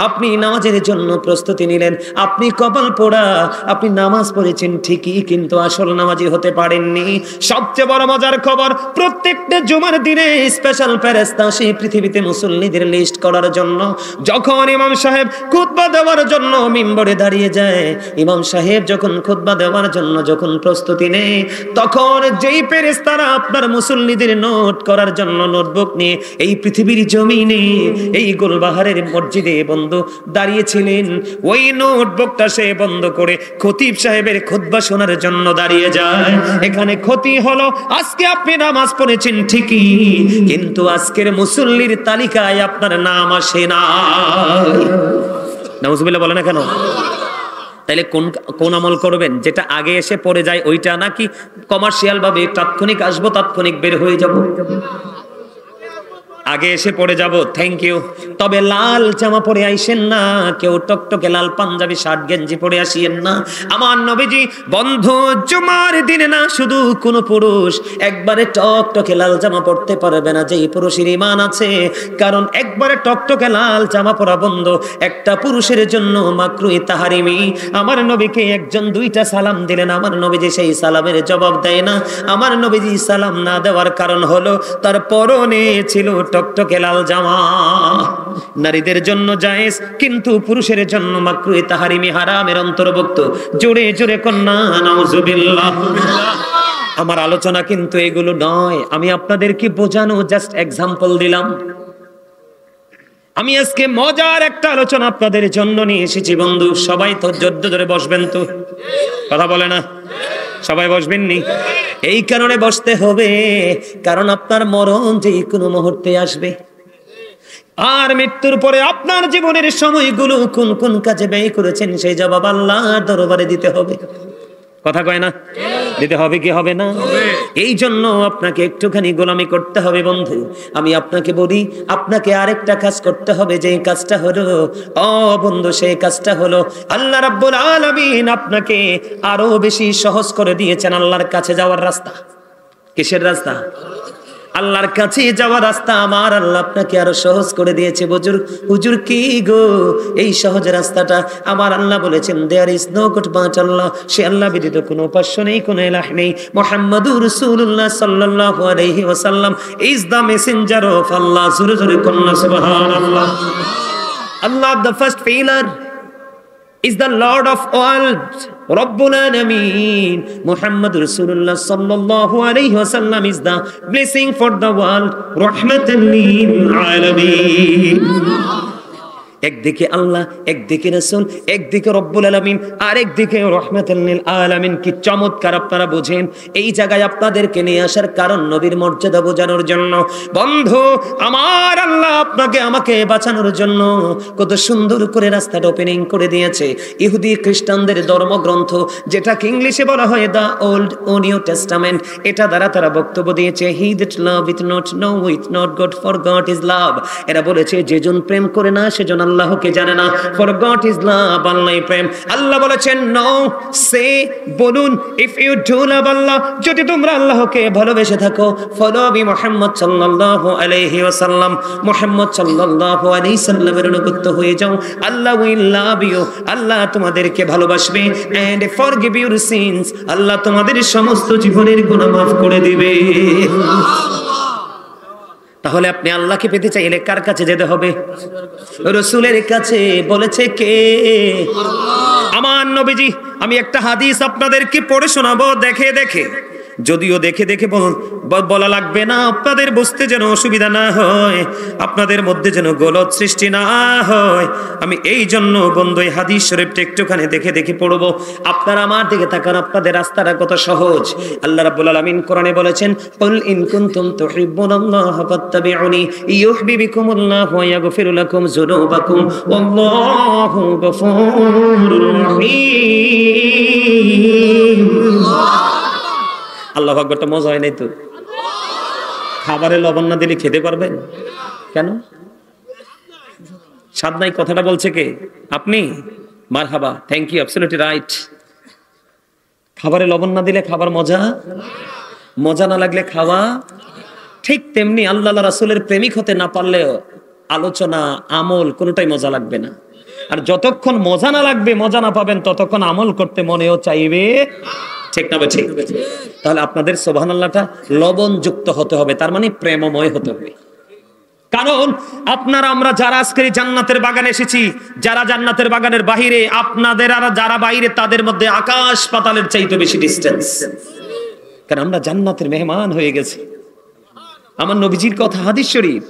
S1: আপনি নামাজের জন্য প্রস্তুতি নিলেন, আপনি কপাল পোড়া, আপনি নামাজ পড়েছেন ঠিকই কিন্তু আসল নামাজি হতে পারেননি। সবচেয়ে বড় মজার খবর, প্রত্যেকটা জুমার দিনে স্পেশাল ফেরেশতা আসে পৃথিবীতে মুসল্লিদের লিস্ট করার জন্য। যখন ইমাম সাহেব খুতবা দেওয়ার জন্য মিম্বরে দাঁড়িয়ে যায়, ইমাম সাহেব যখন খুতবা দেওয়ার জন্য যখন প্রস্তুতি নেয়, তখন যেই ফেরেশতারা আপনার মুসল্লিদের নোট করার জন্য নোটবুক নিয়ে এই পৃথিবীর জমিনে এই গোলবাহারের মসজিদে বন্ধু দাঁড়িয়েছিলেন, ওই নোটবুকটা সে বন্ধ করে খতিব সাহেবের খুতবা শোনার জন্য দাঁড়িয়ে যায়। এখানে ক্ষতি হলো, আজকে আপনি নামাজ পড়েছেন ঠিকই কিন্তু আজকের মুসল্লির তালিকায় আপনার নাম আসে না। নাউজুবিল্লাহ বলে না কেন? তাহলে কোন আমল করবেন? যেটা আগে এসে পড়ে যায় ওইটা, নাকি কমার্শিয়াল ভাবে তাৎক্ষণিক আসবো তাৎক্ষণিক বের হয়ে যাব? আগে এসে পড়ে যাব। Thank you. তবে লাল জামা পরে আইসেন না, কেউ টকটকে লাল পাঞ্জাবি শার্ট গেঞ্জি পরে আসিয়েন না। আমার নবীজি বন্ধু জুমার দিনে না শুধু কোন পুরুষ একবারে টকটকে লাল জামা পরতে পারবে না যেই পুরুষের ঈমান আছে, কারণ একবারে টকটকে লাল জামা পরা বন্ধ একটা পুরুষের জন্য মাকরুহ তাহরিমি। আমার নবীকে একজন 2টা সালাম দিলেন, আমার নবীজি সেই সালামের জবাব দেয় না। আমার নবীজি সালাম না দেওয়ার কারণ হলো তার পরনে ছিল টকটকে লাল জামা। নারীদের জন্য জায়েজ কিন্তু পুরুষের জন্য মাকরুহ তাহরিমি, হারামের অন্তর্ভুক্ত। জোরে জোরে কন্যা নাউজুবিল্লাহ। আমার আলোচনা কিন্তু এগুলো নয়, আমি আপনাদেরকে বোঝানো জাস্ট এক্সাম্পল দিলাম। আমি আজকে মজার একটা আলোচনা আপনাদের জন্য নিয়ে এসেছি বন্ধু। সবাই তো জোরে জোরে বসবেন তো, কথা বলে না? সবাই বসবেন নি? এই কারণে বসতে হবে কারণ আপনার মরণ যে কোনো মুহূর্তে আসবে, আর মৃত্যুর পরে আপনার জীবনের সময়গুলো কোন কোন কাজে ব্যয় করেছেন সেই জবাব আল্লাহর দরবারে দিতে হবে। কথা কয় না? দিতে হবে কি হবে না? এই জন্য আপনাকে একটুখানি গোলামি করতে হবে বন্ধু। আমি আপনাকে বলি, আপনাকে আরেকটা কাজ করতে হবে, যে কাজটা হলো বন্ধু সেই কাজটা হলো আল্লাহ রাব্বুল আলামিন আপনাকে আরো বেশি সহজ করে দিয়েছেন আল্লাহর কাছে যাওয়ার রাস্তা। কিসের রাস্তা? আল্লাহর কাছে যাওয়ার রাস্তা আমার আল্লাহ আপনাকে আরো সহজ করে দিয়েছে। হুজুর কি গো এই সহজ রাস্তাটা? আমার আল্লাহ বলেছেন there is no God but Allah, say Allah ব্যতীত কোনো উপাস্য নেই, কোনো ইলাহ নেই। মুহাম্মাদুর রাসূলুল্লাহ সাল্লাল্লাহু আলাইহি ওয়াসাল্লাম is the messenger of Allah. জোরে জোরে কন্যা সুবহানাল্লাহ। Allah the first pillar is the Lord of world, Rabbul Alameen. Muhammad Rasulullah sallallahu alayhi wa sallam is the blessing for the world, Rahmatan lil Alameen. একদিকে আল্লাহ, একদিকে রাসূল, একদিকে রব্বুল আলামিন, আর একদিকে রাহমাতুল লিল আলামিন। কি চমৎকার আপনারা বুঝেন। এই জায়গায় আপনাদেরকে নিয়ে আসার কারণ নবীর মর্যাদা বোঝানোর জন্য। বন্ধু আমার আল্লাহ আপনাকে আমাকে বাঁচানোর জন্য কত সুন্দর করে রাস্তাটা ওপেনিং করে দিয়েছে। ইহুদি খ্রিস্টানদের ধর্মগ্রন্থ যেটাকে ইংলিশে বলা হয় দা ওল্ড ও নিউ টেস্টামেন্ট, এটা দ্বারা তারা বক্তব্য দিয়েছে he that loveth not knoweth not God for God is love. এরা বলেছে যেজন প্রেম করে না সেজন আল্লাহকে জানে না, ফর গড ইজ লাভ, আল্লাহই প্রেম। আল্লাহ বলেছেন নো সে বলুন ইফ ইউ ডু লাভ আল্লাহ, যদি তোমরা আল্লাহকে ভালোবেসে থাকো, ফলো বি মুহাম্মদ সাল্লাল্লাহু আলাইহি ওয়াসাল্লাম, মুহাম্মদ সাল্লাল্লাহু আলাইহি সাল্লামের অনুগত হয়ে যাও, আল্লাহ উইল লাভ ইউ, আল্লাহ তোমাদেরকে ভালোবাসবে, এন্ড ফরগিভ ইউর সিনস, আল্লাহ তোমাদের সমস্ত জীবনের গুনাহ মাফ করে দিবে। তাহলে আপনি আল্লাহকে পেতে চাইলে কার কাছে যেতে হবে? রাসূলের কাছে। বলেছে কে? আমার নবীজি। আমি একটা হাদিস আপনাদেরকে পড়ে শোনাবো দেখে দেখে। যদিও দেখে দেখে বলা লাগবে না, আপনাদের বুঝতে যেন অসুবিধা না হয়, আপনাদের মধ্যে যেন গলত সৃষ্টি না হয়, আমি এই জন্য বন্ধু এই হাদিস শরীফটা একটুখানি দেখে দেখে পড়বো। আপনারা আমার দিকে তাকান, আপনাদের রাস্তাটা কত সহজ। আল্লাহ রাব্বুল আলামিন কোরআনে বলেছেন, কুল ইন কুনতুম তুহিব্বুনাল্লাহ ফাত্তাবিউনি ইউহিব্বিকুমুল্লাহু ওয়া ইয়াগফির লাকুম যুনুবাকুম ওয়াল্লাহু গফুরুর রহিম। আল্লাহু আকবার। মজা হয় নাই তো? খাবারে লবণ না দিলে খেতে পারবেন? কেন? স্বাদ নাই কথাটা বলছে কে? আপনি? মারহাবা, থ্যাংক ইউ, অ্যাবসলিউটলি রাইট। খাবারে লবণ না দিলে খাবার মজা না লাগলে খাওয়া ঠিক তেমনি আল্লাহ রাসূলের প্রেমিক হতে না পারলেও আলোচনা আমল কোনোটাই মজা লাগবে না। আর যতক্ষণ মজা না লাগবে, মজা না পাবেন, ততক্ষণ আমল করতে মনেও চাইবে, ঠিক না? ঠিক। তাহলে আপনাদের সুবহানাল্লাহটা লবণ যুক্ত হতে হবে, তার মানে প্রেমময় হতে হবে। কারণ আপনারা আমরা যারা আজকে জান্নাতের বাগানে এসেছি, যারা জান্নাতের বাগানের বাহিরে, আপনাদের আর যারা বাইরে, তাদের মধ্যে আকাশ পাতালের চাইতে বেশি ডিসটেন্স। কারণ আমরা জান্নাতের মেহমান হয়ে গেছি। আমার নবীজির কথা হাদিস শরীফ,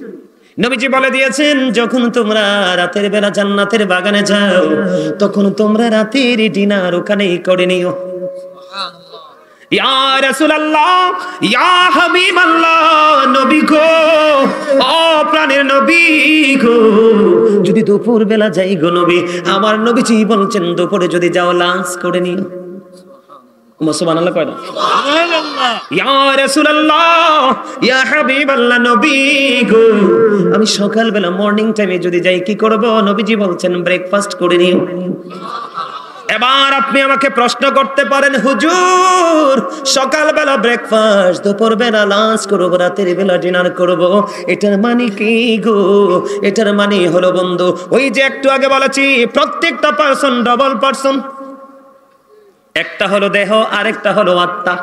S1: নবীজি বলে দিয়েছেন, যখন তোমরা রাতের বেলা জান্নাতের বাগানে যাও, তখন তোমরা রাতের ডিনার ওখানেই করে নিও। ইয়া রাসূলুল্লাহ, ইয়া হাবিবাল্লাহ, নবী গো, ও প্রাণের নবী গো, যদি দুপুর বেলা যাই গো নবী, আমার নবীজি বলছেন দুপুরে যদি যাও লাঞ্চ করে নিও। সুবহানাল্লাহ কয় না? সুবহানাল্লাহ। ইয়া রাসূলুল্লাহ, ইয়া হাবিবাল্লাহ, নবী গো, আমি সকাল বেলা মর্নিং টাইমে যদি যাই কি করব? নবীজি বলছেন ব্রেকফাস্ট করে নিও। এবার আপনি আমাকে প্রশ্ন করতে পারেন, হুজুর সকালবেলা ব্রেকফাস্ট, দুপুর বেলা লাঞ্চ করবো, রাতের বেলা ডিনার করব, এটার মানে কি গো? এটার মানে হলো বন্ধু, ওই যে একটু আগে বলেছি, প্রত্যেকটা পার্সন ডবল পার্সন। একটা হলো দেহ, আরেকটা হলো আত্মা।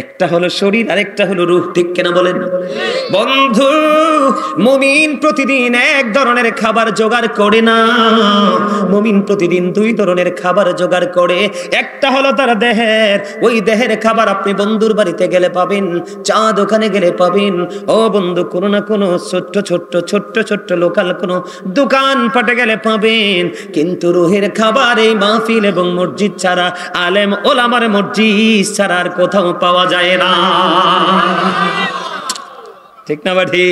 S1: একটা হলো শরীর, আরেকটা হলো রূহ, ঠিক কিনা বলেন? বন্ধু, মুমিন প্রতিদিন এক ধরনের খাবার জোগাড় করে না, মুমিন প্রতিদিন দুই ধরনের খাবার জোগাড় করে। একটা হলো তার দেহের, ওই দেহের খাবার আপনি বন্ধুর বাড়িতে গেলে পাবেন, চা দোকানে গেলে পাবেন, ও বন্ধু কোনো না কোনো ছোট্ট ছোট্ট লোকাল কোনো দোকান পাটে গেলে পাবেন। কিন্তু রুহের খাবার এই মাহফিল এবং মসজিদ ছাড়া, আলেম ওলামার মসজিদ ছাড়া আর কোথাও পাওয়া যায় না, ঠিক না? বাঠি?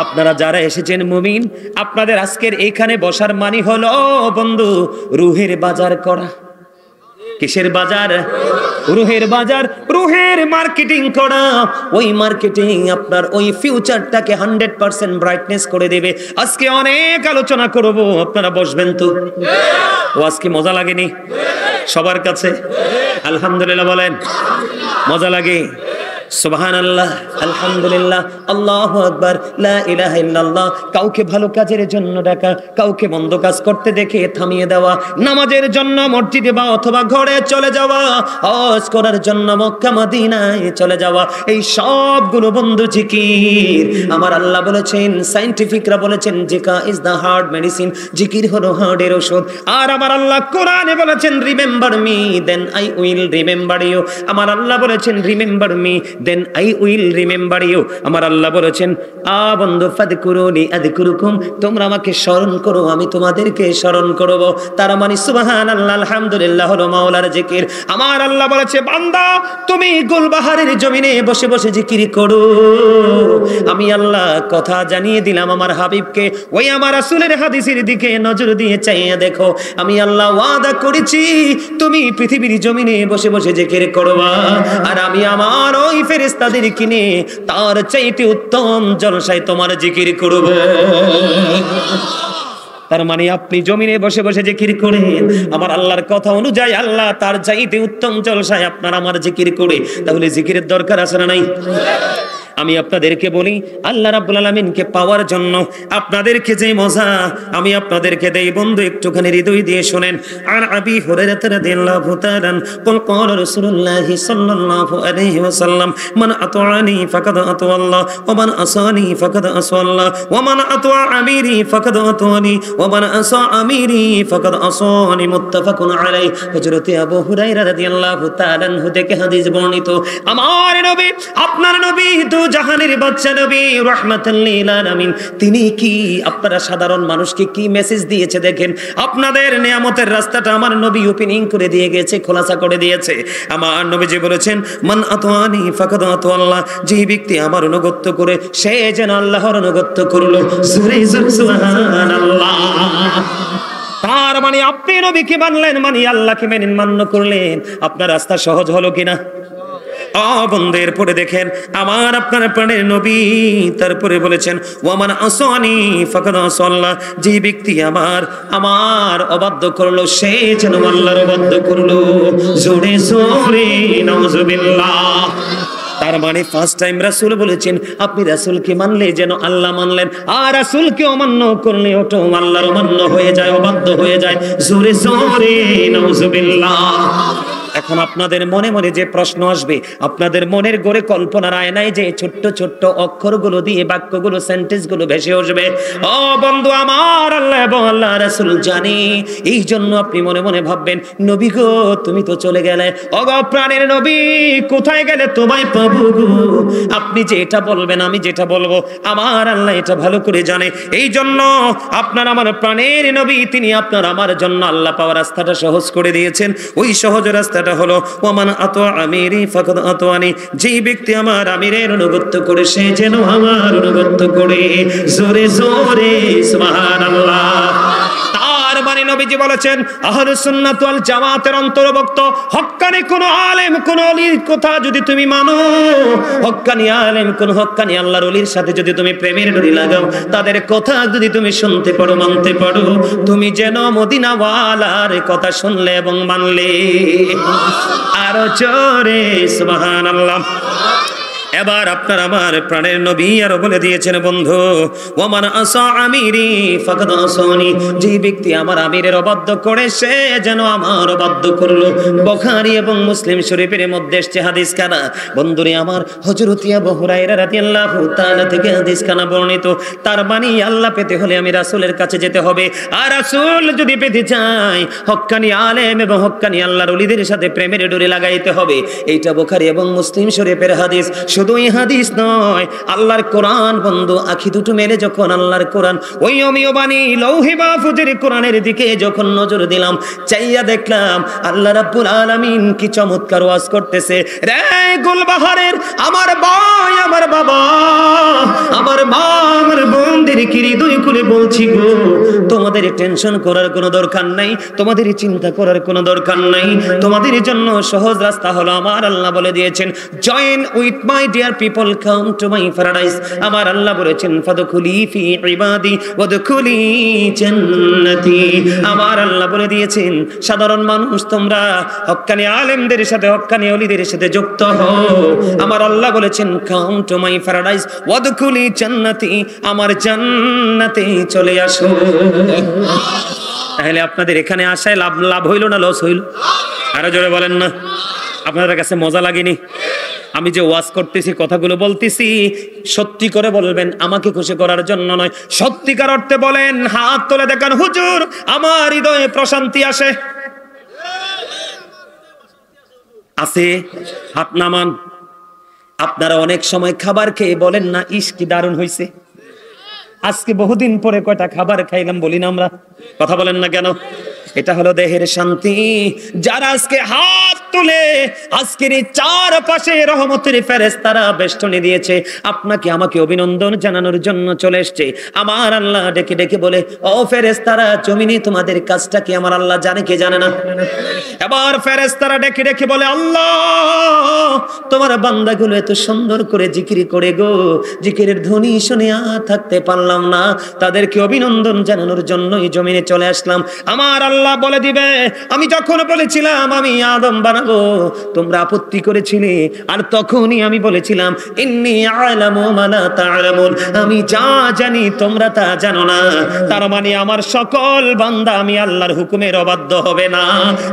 S1: আপনারা যারা এসেছেন মুমিন, আপনাদের আজকের এইখানে বসার মানে হলো বন্ধু রুহের বাজার করা। কিসের বাজার? রুহের বাজার, রুহের মার্কেটিং করা। ওই মার্কেটিং আপনার ওই ফিউচারটাকে 100% ব্রাইটনেস করে দেবে। আজকে অনেক আলোচনা করব, আপনারা বসবেন তো? ও আজকে মজা লাগেনি সবার কাছে? আলহামদুলিল্লাহ বলেন, মজা লাগে? সুবহানাল্লাহ, আলহামদুলিল্লাহ, আল্লাহু আকবার, লা ইলাহা ইল্লাল্লাহ। কাউকে ভালো কাজের জন্য ডাকা, কাউকে মন্দ কাজ করতে দেখে থামিয়ে দেওয়া, নামাজের জন্য মসজিদে বা অথবা ঘরে চলে যাওয়া, হজ করার জন্য মক্কা মদিনায় চলে যাওয়া, এই সবগুলো বন্ধু জিকির। আমার আল্লাহ বলেছেন, সায়েন্টিফিকরা বলেছেন, জিকা ইজ দা হার্ট মেডিসিন, জিকির হলো হার্টের ওষুধ। আর আমার আল্লাহ কোরআনে বলেছেন, remember me then I will remember you. আমার আল্লাহ বলেছেন, remember me then I will remember you। আমার আল্লাহ বলেছেন, বন্ধু ফাদকুরুনি আযকুরুকুম, তোমরা আমাকে স্মরণ করো, আমি তোমাদেরকে স্মরণ করব। তার মানে সুবহানাল্লাহ, আলহামদুলিল্লাহ হলো মাওলার জিকির। আমার আল্লাহ বলেছে, বান্দা তুমি গুলবাহারের জমিনে বসে বসে জিকির করো। আমি আল্লাহ কথা জানিয়ে দিলাম আমার হাবিবকে, ওই আমার রাসূলের হাদিসের দিকে নজর দিয়ে চাইয়া দেখো। আমি আল্লাহ ওয়াদা করেছি, তুমি পৃথিবীর জমিনে বসে বসে জিকির করবা, আর আমি আমার ওই ফেরেশতাদের কিনে তার চাইতে উত্তম জলসায় তোমার জিকির করব। তার মানে আপনি জমিনে বসে বসে জিকির করেন, আমার আল্লাহর কথা অনুযায়ী আল্লাহ তার চাইতে উত্তম জলসায় আপনার আমার জিকির করে। তাহলে জিকিরের দরকার আছে না নাই? আমি আপনাদেরকে বলি, আল্লাহ রাব্বুল আলামিনকে পাওয়ার জন্য আপনাদেরকে যে মজা আমি আপনাদেরকে দেই বন্ধু, একটুখানি হৃদয় দিয়ে শুনেন। আর আবি হুরায়রা রাদিয়াল্লাহু তাআলা قال قال رسول الله صلى الله عليه وسلم من أطاعني فقد أطاع الله ومن عصاني فقد عصى الله ومن أطاع أميري فقد أطاعني ومن عصى أميري فقد عصاني متفق عليه। হযরত আবু হুরায়রা রাদিয়াল্লাহু তাআলা আনহু থেকে হাদিস বর্ণিত, আমার নবী আপনার নবী তো জাহানের বাদশা নবী রাহমাতুল লিল আলামিন, তিনি কি আপনারা সাধারণ মানুষকে কি মেসেজ দিয়েছে দেখেন। আপনাদের নিয়ামতের রাস্তাটা আমার নবী ওপেনিং করে দিয়ে গেছে, খোলাসা করে দিয়েছে। আমার নবীজি বলেছেন মান আতানি ফাকাদ আতা আল্লাহ, যে ব্যক্তি আমার অনুগত্য করে সে যেন আল্লাহর অনুগত্য করলো। জোরে জোরে সুবহানাল্লাহ। তার মানে আপনি নবীকে মানলেন মানে আল্লাহকে মেনে মান্য করলেন, আপনার রাস্তা সহজ হলো কিনা? বন্ধের পরে দেখেন আমার আপনার প্রাণের নবী তারপরে বলেছেন ওয়ামান আসানি ফাকাদ আসাল্লাহ, যে ব্যক্তি আমার অবাধ্য করলো সে যেন আল্লাহর অবাধ্য করলো। জোরে জোরে নাউজুবিল্লাহ। তার মানে ফার্স্ট টাইম রাসূল বলেছেন আপনি রাসূলকে মানলে যেন আল্লাহ মানলেন, আর রাসূলকে অমান্য করলে ওটা আল্লাহর অমান্য হয়ে যায়, অবাধ্য হয়ে যায়। জোরে জোরে নাউজুবিল্লাহ। এখন আপনাদের মনে মনে যে প্রশ্ন আসবে, আপনাদের মনের গড়ে কল্পনার আয়নায় যে ছোট্ট ছোট্ট অক্ষরগুলো দিয়ে বাক্যগুলো সেন্টেন্সগুলো ভেসে আসবে, ও বন্ধু আমার আল্লাহ এবং আল্লাহ রাসূল জানে, এই জন্য আপনি মনে মনে ভাববেন নবী গো তুমি তো চলে গেলে, ও গো প্রাণের নবী কোথায় গেলে তোমায় পাবো গো। আপনি যে এটা বলবেন আমি যেটা বলবো আমার আল্লাহ এটা ভালো করে জানে, এই জন্য আপনার আমার প্রাণের নবী তিনি আপনার আমার জন্য আল্লাহ পাওয়ার রাস্তাটা সহজ করে দিয়েছেন। ওই সহজ রাস্তা হলো ওমান আতা আমিরি ফাকাদ আতানি, যে ব্যক্তি আমার আমিরের অনুগত্য করে সে যেন আমার অনুগত্য করে। জোরে জোরে সুবহানাল্লাহ। তার মানে নবীজি বলেছেন আহলুস সুন্নাত ওয়াল জামাতের অন্তর্ভুক্ত হক্কানি কোন আলেম কোন ওলির কথা যদি তুমি মানো, হক্কানি আলেম কোন হক্কানি আল্লাহর ওলির সাথে যদি তুমি প্রেমের ডোরি লাগাও, তাদের কথা যদি তুমি শুনতে পারো মানতে পারো, তুমি যেন মদিনাওয়ালার কথা শুনলে এবং মানলে। আরো জোরে সুবহানাল্লাহ। এবার আপনার আমার প্রাণের নবী আরো বলে দিয়েছেন বন্ধু ওয়ামান আসা আমিরি ফাকাদ আসানি, যে ব্যক্তি আমার আমিরের অবাধ্য করে সে যেন আমার অবাধ্য করলো। বুখারী এবং মুসলিম শরীফের মধ্যে এসেছে হাদিস খানা। বন্ধুরে আমার হযরত আবু হুরায়রা রাদিয়াল্লাহু তাআলা থেকে হাদিস খানা বর্ণিত। তার মানে আল্লাহ পেতে হলে আমি রাসূলের কাছে যেতে হবে, আর রাসূল যদি পেতে চাই হক্কানি আলেম এবং হক্কানি আল্লাহর ওলিদের সাথে প্রেমের ডোরি লাগাইতে হবে। এইটা বুখারী এবং মুসলিম শরীফের হাদিস। শুধু এই হাদিস নয়, আল্লাহর কোরআন বন্ধু, আখি দুটো মেলে যখন আল্লাহর কোরআন ওই অমীয় বাণী লৌহে মাহফুজের কোরআনের দিকে যখন নজর দিলাম, চাইয়া দেখলাম আল্লাহ রাব্বুল আলামিন কি চমৎকার ওয়াজ করতেছে। রে গুলবাহারের আমার ভাই আমার বাবা আমার মা আমার বোনদের কি হৃদয় খুলে বলছি গো, তোমাদের টেনশন করার কোনো দরকার নাই, তোমাদের চিন্তা করার কোনো দরকার নাই, তোমাদের জন্য সহজ রাস্তা হলো আমার আল্লাহ বলে দিয়েছেন join with my dear people come to my paradise. আমার আল্লাহ বলেছেন ফাদখুলি ফি ইবাদি ওয়াদখুলি জান্নাতি। আমার আল্লাহ বলে দিয়েছেন সাধারণ মানুষ তোমরা হক্কানি আলেমদের সাথে হক্কানি ওলিদের সাথে যুক্ত হও। আমার আল্লাহ বলেছেন কাম টু মাই প্যারাডাইস ওয়াদখুলি জান্নাতি, আমার জান্নাতে চলে আসো। তাহলে আপনাদের এখানে আসায় লাভ হইল না লস হইল? আরো জোরে বলেন না। আপনাদের কাছে মজা লাগেনি? আমি যে ওয়াজ করতেছি কথাগুলো বলতেছি সত্যি করে বলবেন, আমাকে খুশি করার জন্য নয়, সত্যিকার অর্থে বলেন, হাত তুলে দেখান হুজুর আমার হৃদয়ে প্রশান্তি আসে। আছে? হাত নামান। আপনারা অনেক সময় খাবার খেয়ে বলেন না ইস কি দারুণ হয়েছে। আজকে বহুদিন পরে কয়টা খাবার খাইলাম বলি না আমরা? কথা বলেন না কেন? এটা হলো দেহের শান্তি। যারা আজকে হাত তুলে আজকের এই চারপাশে রহমতের ফেরেশতারা বেষ্টনী দিয়েছে, আপনাকে আমাকে অভিনন্দন জানানোর জন্য চলে এসেছে। আমার আল্লাহ ডেকে ডেকে বলে ও ফেরেশতারা জমিনে তোমাদের কাজটা কি আমার আল্লাহ জানে কে জানে না? এবার ফেরেশতারা ডেকে ডেকে বলে আল্লাহ তোমার বান্দাগুলো এত সুন্দর করে জিকির করে গো, জিকিরের ধ্বনি শুনে থাকতে পারলাম না, তাদেরকে অভিনন্দন জানানোর জন্য এই জমিনে চলে আসলাম। আমার আল্লাহ আল্লাহ বলে দিবে, আমি যখন বলেছিলাম আমি আদম বানাবো তোমরা আপত্তি করেছিলে, আর তখনই আমি বলেছিলাম ইন্নী আ'লামু মা লা তা'লামুন, আমি যা জানি তোমরা তা জানো না। তার মানে আমার সকল বান্দা আমি আল্লাহর হুকুমের অবাধ্য হবে না।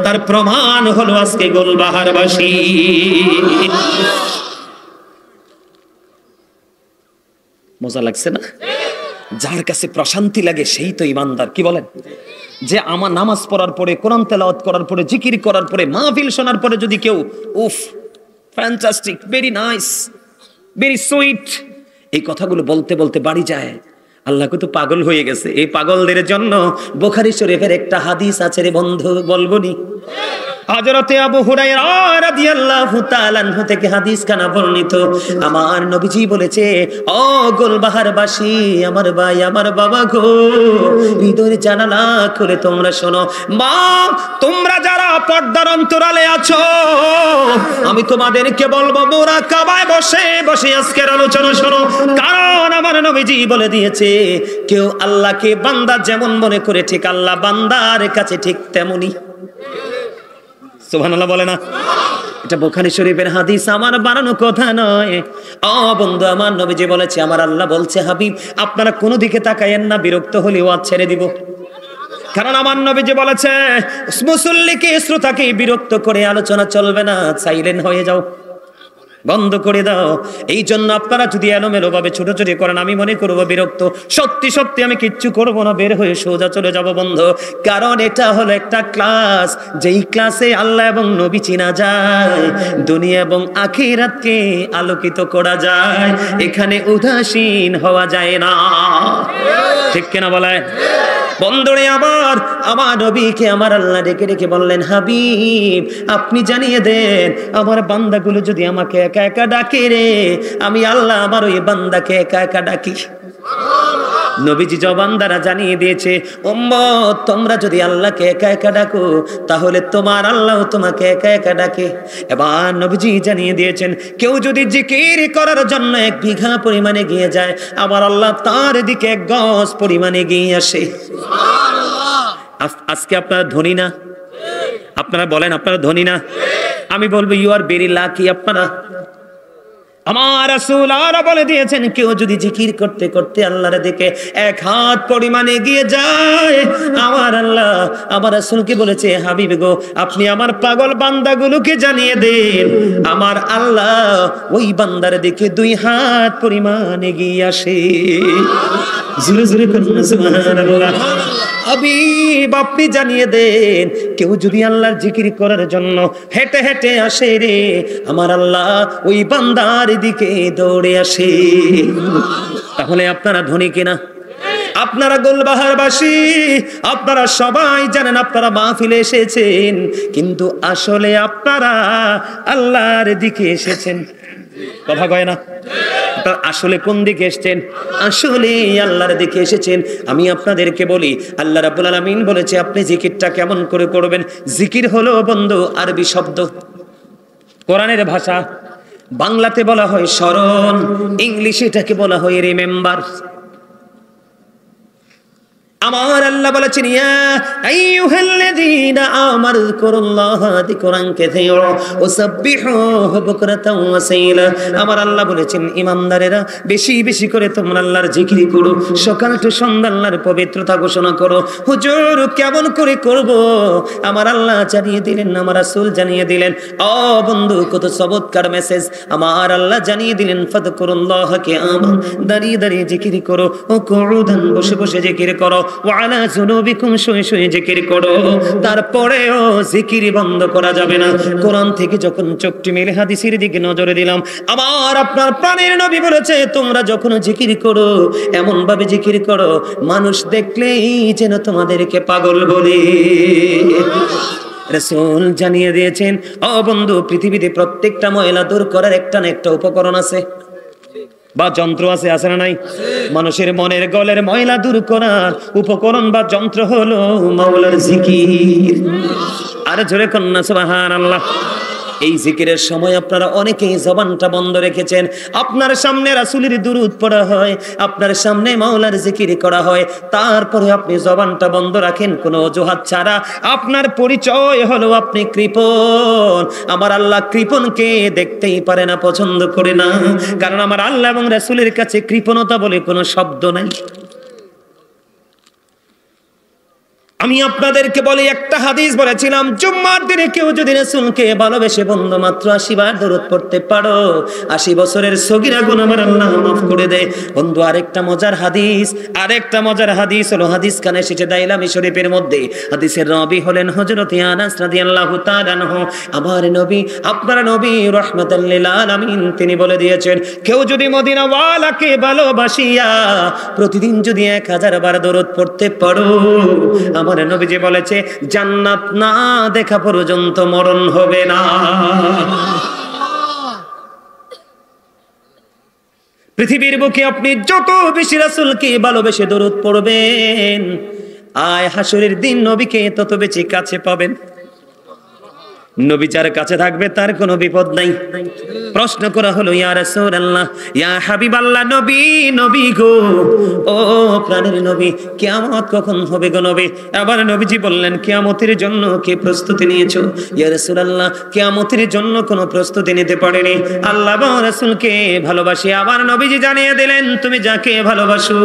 S1: তার প্রমাণ হলো আজকে গোলবাহারবাসী। মজা লাগছে না? যার কাছে প্রশান্তি লাগে সেই তো ইমানদার। কি বলেন? যে আমার নামাজ পড়ার পরে, কোরআন তেলাওয়াত করার পরে, জিকির করার পরে, মাহফিল শোনার পরে যদি কেউ উফ fantastic, very nice, very sweet, এই কথাগুলো বলতে বলতে বাড়ি যায়, আল্লাহকে তো পাগল হয়ে গেছে। এই পাগলদের জন্য বুখারী শরীফের একটা হাদিস আছে রে বন্ধু, বলবনি? হযরতে আবু হুরায়রা রাদিয়াল্লাহু তাআলা আনহু থেকে হাদিস খানা বর্ণিত। আমার নবীজি বলেছে, ও গোলবাহারবাসী, আমার ভাই, আমার বাবা গো, হৃদয়ের জানালা খুলে তোমরা শোনো। মা, তোমরা যারা পর্দার অন্তরালে আছো, আমি তোমাদেরকে বলবো মুরাকাবায় বসে বসে আজকের আলোচনা শোনো। কারণ আমার নবীজি বলে দিয়েছে, কেউ আল্লাহকে বান্দা যেমন মনে করে ঠিক আল্লাহ বান্দার কাছে ঠিক তেমনি। সুবহানাল্লাহ বলে না? এটা বুখারী শরীফের হাদিস, আমার বানানো কথা নয়। ও বন্ধু, আমার নবীজি বলেছে, আমার আল্লাহ বলছে, হাবিব আপনারা কোনো দিকে তাকায়েন না, বিরক্ত হলে ওয়াজ ছেড়ে দিব। কারণ আমার নবীজি বলেছে, মুসল্লিকে, শ্রোতাকে বিরক্ত করে আলোচনা চলবে না, সাইলেন্ট হয়ে যাও, বন্ধ করে দাও। এই জন্য আপনারা যদি এলোমেলো ভাবে ছোটাছুটি করেন, আমি মনে করবো বিরক্ত। সত্যি সত্যি আমি কিচ্ছু করবো না, বের হয়ে সোজা চলে যাব বন্ধ। কারণ এটা হলো একটা ক্লাস, যেই ক্লাসে আল্লাহ এবং নবী চিনা যায়, দুনিয়া এবং আখিরাতকে আলোকিত করা যায়। এখানে উদাসীন হওয়া যায় না, ঠিক কিনা বলে? বন্ধুরে আবার আমার নবীকে আমার আল্লাহ ডেকে ডেকে বললেন, হাবিব আপনি জানিয়ে দেন, আমার বান্দাগুলো যদি আমাকে একা একা ডাকে রে, আমি আল্লাহ আমার ওই বান্দাকে একা একা ডাকি। নবীজি জবান দ্বারা জানিয়ে দিয়েছে, উম্মত তোমরা যদি আল্লাহকে একা একা ডাকো, তাহলে তোমার আল্লাহ তোমাকে একা একা ডাকে। এবার নবীজি জানিয়ে দিয়েছেন, কেউ যদি জিকির করার জন্য 1 বিঘা পরিমাণে গিয়ে যায়, আমার আল্লাহ তার দিকে 1 গজ পরিমাণে গিয়ে আসে। আজকে আপনারা ধনী না? আপনারা বলেন আপনারা ধনী না? আমি বলবো ইউ আর ভেরি লাকি। আপনারা, আমার রাসূল আরো বলে দিয়েছেন, কেউ যদি জিকির করতে করতে আল্লাহর দিকে 1 হাত পরিমাণে এগিয়ে যায়, আমার আল্লাহ আমার রাসূলকে বলেছে, হাবিব গো আপনি আমার পাগল বান্দাগুলোকে জানিয়ে দেন, আমার আল্লাহ ওই বান্দার দিকে 2 হাত পরিমাণ এগিয়ে আসে। জোরে জোরে বলুন সুবহানাল্লাহ। হাবিব আপনি জানিয়ে দেন, কেউ যদি আল্লাহর জিকির করার জন্য হেঁটে হেঁটে আসে রে, আমার আল্লাহ ওই বান্দার দিকে দৌড়ে আসে। তাহলে আপনারা ধনী কিনা? আপনারা গোলবাহারবাসী, আপনারা সবাই জানেন আপনারা মাহফিলে এসেছেন, কিন্তু আসলে আপনারা আল্লাহর দিকে এসেছেন। কথা কয় না? আসলে কোন দিকে এসেছেন? আসলে আল্লাহর দিকে এসেছেন। আমি আপনাদেরকে বলি, আল্লাহ রাব্বুল আলামিন বলেছে আপনি জিকিরটা কেমন করে করবেন। জিকির হলো বন্ধু আরবি শব্দ, কোরআনের ভাষা। বাংলাতে বলা হয় স্মরণ, ইংলিশে এটাকে বলা হয় রিমেম্বার। আমার আল্লাহ বলেছেন, ইয়া আইয়ুহাল্লাযীনা আমানু যিকুরুল্লাহা যিকরান কাসীরা ওয়াসাব্বিহুহু বুকরাতাও ওয়া আসাইলা। আমার আল্লাহ বলেছেন, ঈমানদারেরা বেশি বেশি করে তোমরা আল্লাহর জিকির করো, সকাল থেকে সন্ধ্যা আল্লাহর পবিত্রতা ঘোষণা করো। হুজুর কেমন করে করব? আমার আল্লাহ জানিয়ে দিলেন, আমার রাসূল জানিয়ে দিলেন। ও বন্ধু, কত চমৎকার মেসেজ! আমার আল্লাহ জানিয়ে দিলেন, ফাযকুরুল্লাহা কিয়ামান, দাঁড়িয়ে দাঁড়িয়ে জিকির করো, ও কুউদান, বসে বসে জিকির করো, ওয়ালা যুনুবিকুম, শুয়ে শুয়ে জিকির করো। তারপরেও জিকির বন্ধ করা যাবে না। কোরআন থেকে যখন চোখটি মেলে হাদিসের দিকে নজরে দিলাম, আমার আপনার প্রাণের নবী বলেছে, তোমরা যখন জিকির করো এমন ভাবে জিকির করো মানুষ দেখলেই যেন তোমাদেরকে পাগল বলে। রাসূল জানিয়ে দিয়েছেন, ও বন্ধু, পৃথিবীতে প্রত্যেকটা ময়লা দূর করার একটা না একটা উপকরণ আছে বা যন্ত্র আছে, আছে না নাই? মানুষের মনের গলের ময়লা দূর করার উপকরণ বা যন্ত্র হলো মাওলার জিকির। আর জোরে কন্যা সুবহানাল্লাহ। এই জিকিরের সময় আপনারা অনেকেই জবানটা বন্ধ রেখেছেন। আপনার সামনে রাসূলের দুরূদ পড়া হয়, আপনার সামনে মাওলার জিকির করা হয়, তারপরে আপনি জবানটা বন্ধ রাখেন কোনো অজুহাত ছাড়া। আপনার পরিচয় হলো আপনি কৃপণ। আমার আল্লাহ কৃপণকে দেখতেই পারে না, পছন্দ করে না, কারণ আমার আল্লাহ এবং রাসূলের কাছে কৃপণতা বলে কোনো শব্দ নাই। আমি আপনাদেরকে বলি, একটা হাদিস বলেছিলাম, জুম্মার দিনে কেউ যদি রাসূলকে ভালোবেসে বন্ধু মাত্র 80 বার দরুদ পড়তে পারো, 80 বছরের সগীরা গুনাহ আমার আল্লাহ মাফ করে দেয়। বন্ধু আরেকটা মজার হাদিস হলো হাদিস খানে এসেছে দাইলামি শরীফের মধ্যে। হাদিসের রাবী হলেন হযরত আনাস রাদিয়াল্লাহু তাআলা আনহু। আমার নবী, আপনার নবী রাহমাতাল লিল আলামিন, তিনি বলে দিয়েছেন, কেউ যদি মদিনা ওয়ালাকে ভালোবাসিয়া প্রতিদিন যদি 1000 বার দরুদ পড়তে পারো, আমার নবীজি বলেছে জান্নাত না দেখা পর্যন্ত মরণ হবে না। পৃথিবীর বুকে আপনি যত বেশি রাসূলকে ভালোবেসে দরুদ পড়বেন, আয় হাসরের দিন নবীকে তত বেশি কাছে পাবেন। নবী যার কাছে থাকবে তার কোনো বিপদ নাই। প্রশ্ন করা হলো, ইয়া রাসূলুল্লাহ, ইয়া হাবিবাল্লাহ, নবী গো, ও প্রাণের নবী, কিয়ামত কখন হবে গো নবী? আবার নবীজি বললেন, কিয়ামতের জন্য কি প্রস্তুতি নিয়েছো? ইয়া রাসূলুল্লাহ, কিয়ামতের জন্য কোনো প্রস্তুতি নিতে পারেনি, আল্লাহ এবং রাসূলকে ভালোবাসি। আবার নবীজি জানিয়ে দিলেন, তুমি যাকে ভালোবাসো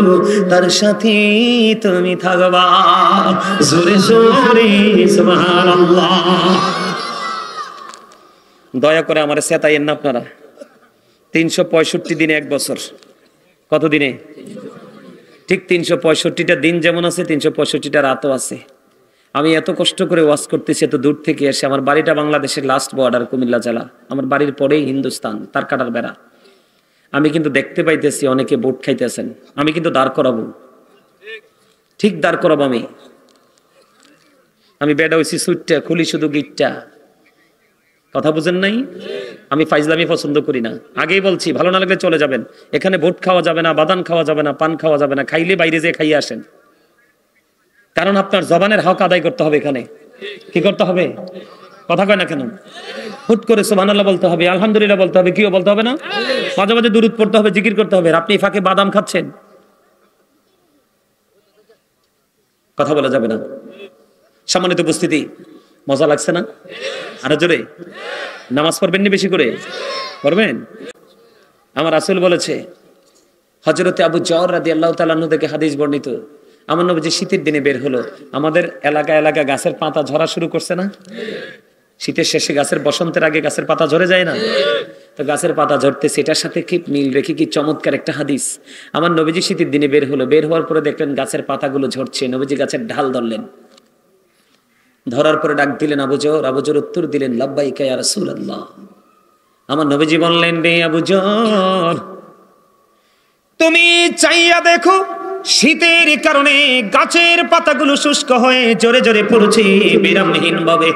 S1: তার সাথে তুমি থাকবা। জোরে জোরে সুবহানাল্লাহ। দয়া করে আমার চেতাইয়েন না আপনারা। 365 দিনে 1 বছর, কত দিনে? ঠিক 365টা দিন যেমন আছে, 365টা রাতও আছে। আমি এত কষ্ট করে ওয়াজ করতেছি, এত দূর থেকে এসে। আমার বাড়িটা বাংলাদেশের লাস্ট বর্ডার, কুমিল্লা জেলা। আমার বাড়ির পরেই হিন্দুস্তান, তার কাটার বেড়া। আমি কিন্তু দেখতে পাইতেছি অনেকে বোট খাইতেছেন। আমি কিন্তু দাঁড় করাবো, ঠিক দাঁড় করাবো। আমি বেড়া হইছি সুইটটা, খুলি শুধু গিটটা। কথা বুঝেন নাই? আমি ফাইজলামি পছন্দ করি না, আগেই বলছি। ভালো না লাগলে চলে যাবেন। এখানে ভোট খাওয়া যাবে না, বাদাম খাওয়া যাবে না, পান খাওয়া যাবে না। খাইলে বাইরে যেয়ে খাইয়ে আসেন, কারণ আপনার জবানের হক আদায় করতে হবে। এখানে কি করতে হবে? কথা কয় না কেন? হুট করে সুবহানাল্লাহ বলতে হবে, আলহামদুলিল্লাহ বলতে হবে, কিও বলতে হবে না, মাঝে মাঝে দুরূদ পড়তে হবে, জিকির করতে হবে। আপনি ফাঁকে বাদাম খাচ্ছেন, কথা বলা যাবে না। সম্মানিত উপস্থিতি, মজা লাগছে না? আরো জোরে নামাজ পড়বেন নি? বেশি করে পড়বেন। আমার রাসূল বলেছে, হযরতে আবু যর রাদিয়াল্লাহু তাআলা আনহু থেকে হাদিস বর্ণিত, আমার নবী যে শীতের দিনে বের হলো, আমাদের এলাকা গাছের পাতা ঝরা শুরু করছে না? শীতের শেষে গাছের, বসন্তের আগে গাছের পাতা ঝরে যায় না? তো গাছের পাতা ঝরতে, সেটার সাথে কি মিল রেখে কি চমৎকার একটা হাদিস। আমার নবীজি শীতের দিনে বের হলো, বের হওয়ার পরে দেখলেন গাছের পাতাগুলো ঝরছে। নবীজি গাছের ঢাল ধরলেন, ধরার পরে ডাক দিলেন আবু যর। আবু যর উত্তর দিলেন, লাব্বাইকা ইয়া রাসূলুল্লাহ। আমার নবীজি বললেন, রে আবু যর, তুমি চাইয়া দেখো, শীতের কারণে গাছের পাতাগুলো শুষ্ক হয়ে জোরে জোরে পড়ছে বিরামহীন ভাবে।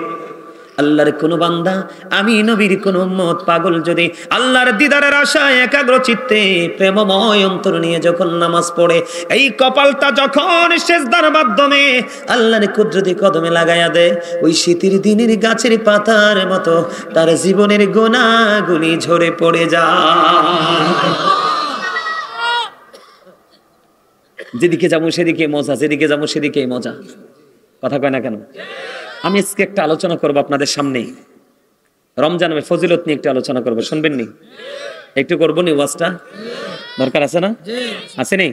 S1: আল্লাহর কোন বান্দা, আমি নবীর কোন উম্মত পাগল, যদি আল্লাহর দিদারের আশায় একাগ্র চিত্তে প্রেমময় অন্তর নিয়ে যখন নামাজ পড়ে, এই কপালটা যখন সিজদার মাধ্যমে আল্লাহর কুদরতি কদমে লাগায়া দেয়, ওই শীতের দিনের গাছের পাতার মতো তার জীবনের গুনাহগুলি ঝরে পড়ে যায়। যেদিকে যাবো সেদিকে মজা, যেদিকে যাবো সেদিকে মজা। কথা কয় না কেন? আমি আজকে একটা আলোচনা করবো আপনাদের সামনে, রমজানের ফজিলত নিয়ে একটু আলোচনা করবো। শুনবেন নি? একটু করবো নি? ওয়াজটা দরকার আছে না? আছে নি?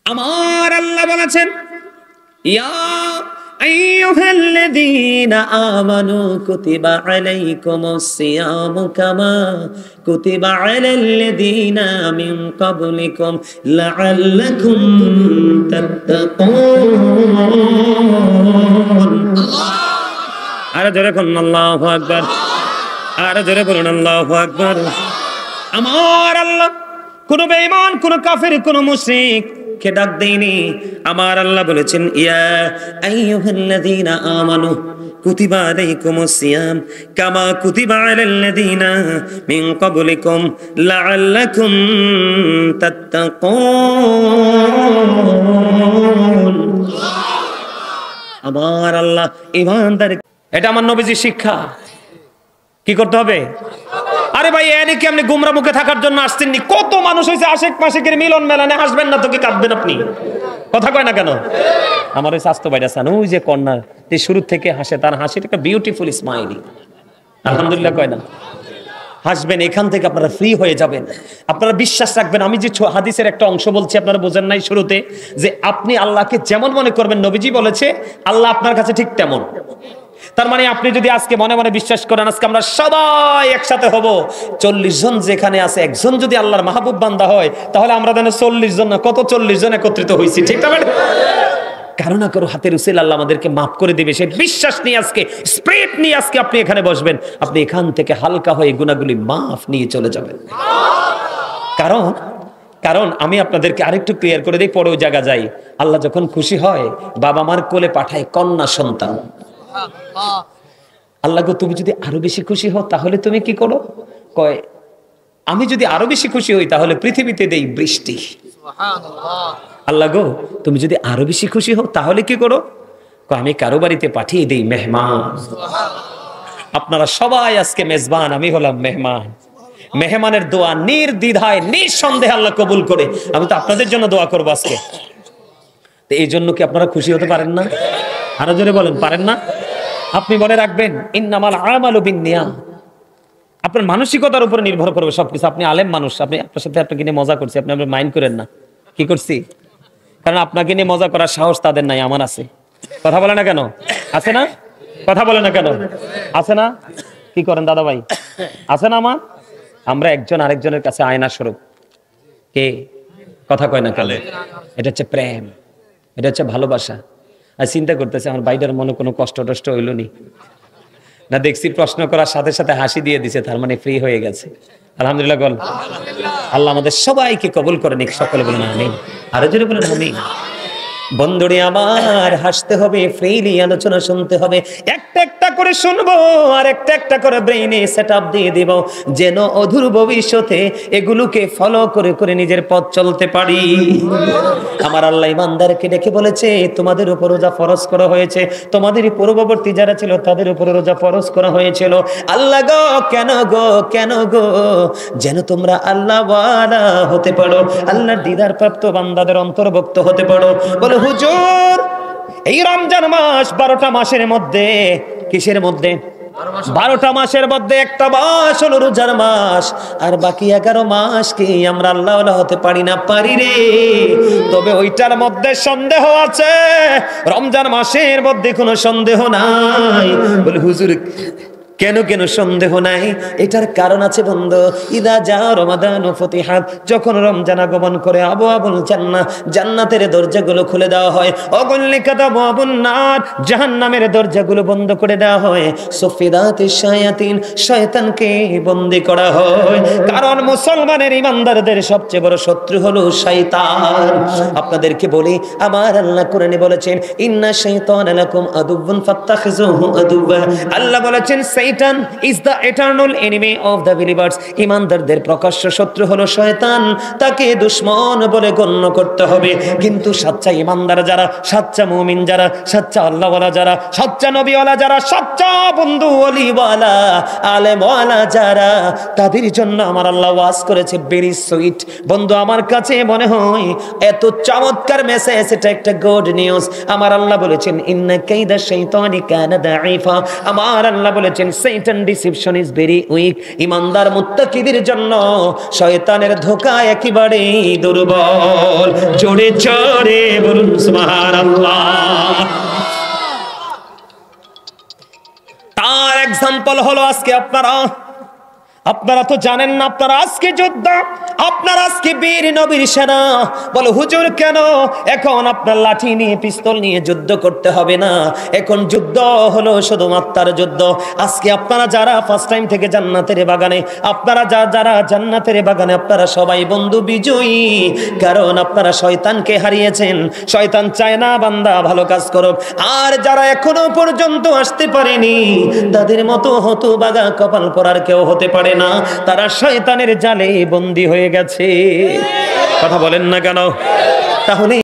S1: আমার আল্লাহ বলেছেন, ইয়া আইয়ুহাল্লাযীনা আমানু কুতিবা আলাইকুমুস সিয়ামু কামা কুতিবা আলাল্লাযীনা মিন ক্বাবলিকুম লাআল্লাকুম তাত্তাকুন। আরে জোরে বলুন আল্লাহু আকবার, আরে জোরে বলুন আল্লাহু আকবার। আমার আল্লাহ কোন বেঈমান, কোন কাফের, কোন মুশরিক কে ডাক দেয়নি। আমার আল্লাহ বলেছেন, ইয়া আইয়ুহাল্লাযীনা আমানু কুতিবা আলাইকুমুস সিয়াম কামা কুতিবা আলাল্লাযীনা মিন ক্বাবলিকুম লাআল্লাকুম তাত্তাকুন। আমার আল্লাহ ঈমানদার এটা আমার নবীজির শিক্ষা। কি করতে হবে? আরে ভাই এনে কি আপনি গুমরা মুখে থাকার জন্য আসছেননি? কত মানুষ হয়েছে আশেক মাসেকের মিলন মেলানে, হাসবেন না তো কি কাঁদবেন আপনি? কথা কয় না কেন? আমার ওই স্বাস্থ্য বাইরে আছেন, ওই যে কন্যা যে শুরু থেকে হাসে, তার হাসিটা একটা বিউটিফুল স্মাইলি, আলহামদুলিল্লাহ কয় না? হাসবেন, এখান থেকে আপনারা ফ্রি হয়ে যাবেন। আপনারা বিশ্বাস রাখবেন, আমি যে হাদিসের একটা অংশ বলছি আপনারা বোঝেন নাই শুরুতে, যে আপনি আল্লাহকে যেমন মনে করবেন, নবীজি বলেছে আল্লাহ আপনার কাছে ঠিক তেমন। তার মানে আপনি যদি আজকে মনে মনে বিশ্বাস করেন আজকে আমরা সবাই একসাথে হব, 40 জন যেখানে আছে একজন যদি আল্লাহর মাহবুব বান্দা হয়, তাহলে আমরা যেন 40 জন না কত 40 জন একত্রিত হয়েছি, ঠিক না? কারো না কারো হাতের উসিলা আল্লাহ আমাদেরকে মাফ করে দিবে, সেই বিশ্বাস নিয়ে আজকে, স্পিরিট নিয়ে আজকে আপনি এখানে বসবেন, আপনি এখান থেকে হালকা হয়ে গুনাহগুলি মাফ নিয়ে চলে যাবেন। কারণ আমি আপনাদেরকে আরেকটু ক্লিয়ার করে দিই, পরেও জায়গা যাই। আল্লাহ যখন খুশি হয় বাবা মার কোলে পাঠায় কন্যা সন্তান। আল্লাহ গো তুমি যদি আরো বেশি খুশি হও তাহলে তুমি কি করো? কয় আমি যদি আরো বেশি খুশি হই তাহলে পৃথিবীতে দেই বৃষ্টি। আল্লাহ গো তুমি যদি আরো বেশি খুশি হও তাহলে কি করো? আমি কারো বাড়িতে পাঠিয়ে দেই মেহমান। আপনারা সবাই আজকে মেজবান, আমি হলাম মেহমান। মেহমানের দোয়া নির্দ্বিধায় নিঃসন্দেহে আল্লাহ কবুল করে। আমি তো আপনাদের জন্য দোয়া করবো আজকে। তো এই জন্য কি আপনারা খুশি হতে পারেন না? আরো জোরে বলেন, পারেন না? আপনি মনে রাখবেন ইন্নামাল আমালু বিন্নিয়াত, আপনার মানসিকতার উপরে নির্ভর করবে সবকিছু। আপনি আলেম মানুষ, আপনি আপনার সাথে আপনাকে নিয়ে মজা করছি, আপনি আপনার মাইন্ড করেন না। কি করছি? কারণ আপনাকে নিয়ে মজা করার সাহস তাদের নাই, আমার আছে। কথা বলে না কেন? আছে না? কথা বলে না কেন? আছে না? কি করেন দাদা ভাই? আছে না? আমরা একজন আরেকজনের কাছে আয়না স্বরূপ। কে? কথা কয় না কেন? এটা হচ্ছে প্রেম, এটা হচ্ছে ভালোবাসা। আর চিন্তা করতেছে আমার ভাইটার মনে কোনো কষ্ট টষ্ট হইল নি না, দেখছি প্রশ্ন করার সাথে সাথে হাসি দিয়ে দিছে, তার মানে ফ্রি হয়ে গেছে। আলহামদুলিল্লাহ বল। আল্লাহ আমাদের সবাইকে কবুল করে নিক, সকলে বলেন আমিন। আরো জোরে বলেন আমিন। বন্ধুরে আমার হাসতে হবে, ফ্রিলি আলোচনা শুনতে হবে, একটা একটা করে শুনবো আর একটা একটা করে ব্রেইনে সেটআপ দিয়ে দিব, যেন অদূর ভবিষ্যতে এগুলোকে ফলো করে করে নিজের পথ চলতে পারি। আমার আল্লাহ ইমানদারকে ডেকে বলেছে তোমাদের উপর রোজা ফরজ করা হয়েছে, তোমাদেরই পূর্ববর্তী যারা ছিল তাদের উপর রোজা ফরজ করা হয়েছিল। আল্লাহ গো কেন গো কেন গো? যেন তোমরা আল্লাহ ওয়ালা হতে পারো, আল্লাহর দিদার প্রাপ্ত বান্দাদের অন্তর্ভুক্ত হতে পারো। বলে হুজুর এই রমজান মাস 12টা মাসের মধ্যে, কিসের মধ্যে? 12টা মাসের মধ্যে একটা মাস হলো রোজার মাস, আর বাকি 11 মাস কি আমরা আল্লাহ ওয়ালা হতে পারি না? পারি রে। তবে ওইটার মধ্যে সন্দেহ আছে, রমজান মাসের মধ্যে কোনো সন্দেহ নাই। বলে হুজুর কেন কেন সন্দেহ নাই? এটার কারণ আছে বন্ধু। ইদা যা রমাদান ও ফতিহাত, যখন রমজান আগমন করে আবওয়াবুল জান্নাহ, জান্নাতের দরজাগুলো খুলে দেওয়া হয়, অগল্লিকাত আবওয়াবুন নার, জাহান্নামের দরজাগুলো বন্ধ করে দেওয়া হয়, সুফিদাতিশ শায়াতিন, শয়তানকে বন্দী করা হয়। কারণ মুসলমানের ইমানদারদের সবচেয়ে বড় শত্রু হলো শয়তান। আপনাদেরকে বলি আমার আল্লাহ কোরআনে বলেছেন ইন্না শাইতানা লাকুম আদুউন ফাত্তাখিযুহু আদুওয়া। আল্লাহ বলেছেন Satan is the eternal enemy of the believers. ইমানদারদের প্রকাশ্য শত্রু হলো শয়তান, তাকে দুশমন বলে গণ্য করতে হবে। কিন্তু সচ্চা ইমানদার যারা, সচ্চা মুমিন যারা, সচ্চা আল্লাহওয়ালা যারা, সচ্চা নবীওয়ালা যারা, সচ্চা বন্ধু ওলিওয়ালা আলেমওয়ালা যারা, তাদের জন্য আমার আল্লাহ ওয়াজ করেছে ভেরি সুইট। বন্ধু আমার কাছে মনে হয় এত চমৎকার মেসেজ, এটা একটা গুড নিউজ। আমার আল্লাহ বলেছেন ইন্না কাইদা শাইতানি কানা দাঈফা। আমার আল্লাহ বলেছেন Satan deception is very weak. ইমানদার মুত্তাকিদের জন্য শয়তানের ধোঁকা একেবারে দুর্বল। জোরে জোরে বলুন সুবহানাল্লাহ। তার এক্সাম্পল হলো আজকে আপনারা তো জানেন না, আপনারা আজকে যোদ্ধা, আপনারা আজকে বীর নবীর সেনা। বলো হুজুর কেন এখন আপনার লাঠি নিয়ে পিস্তল নিয়ে যুদ্ধ করতে হবে না? এখন যুদ্ধ হলো শুধুমাত্র যুদ্ধ। আজকে আপনারা যারা ফার্স্ট টাইম থেকে জান্নাতের বাগানে, আপনারা যারা জান্নাতের বাগানে, আপনারা সবাই বন্ধু বিজয়ী। কারণ আপনারা শয়তানকে হারিয়েছেন। শয়তান চায় না বান্দা ভালো কাজ করুক। আর যারা এখনো পর্যন্ত আসতে পারেনি তাদের মতো হতভাগা কপাল পরার কেউ হতে পারে না, তারা শয়তানের জালে বন্দী হয়ে গেছে। কথা বলেন না কেন? তাহলে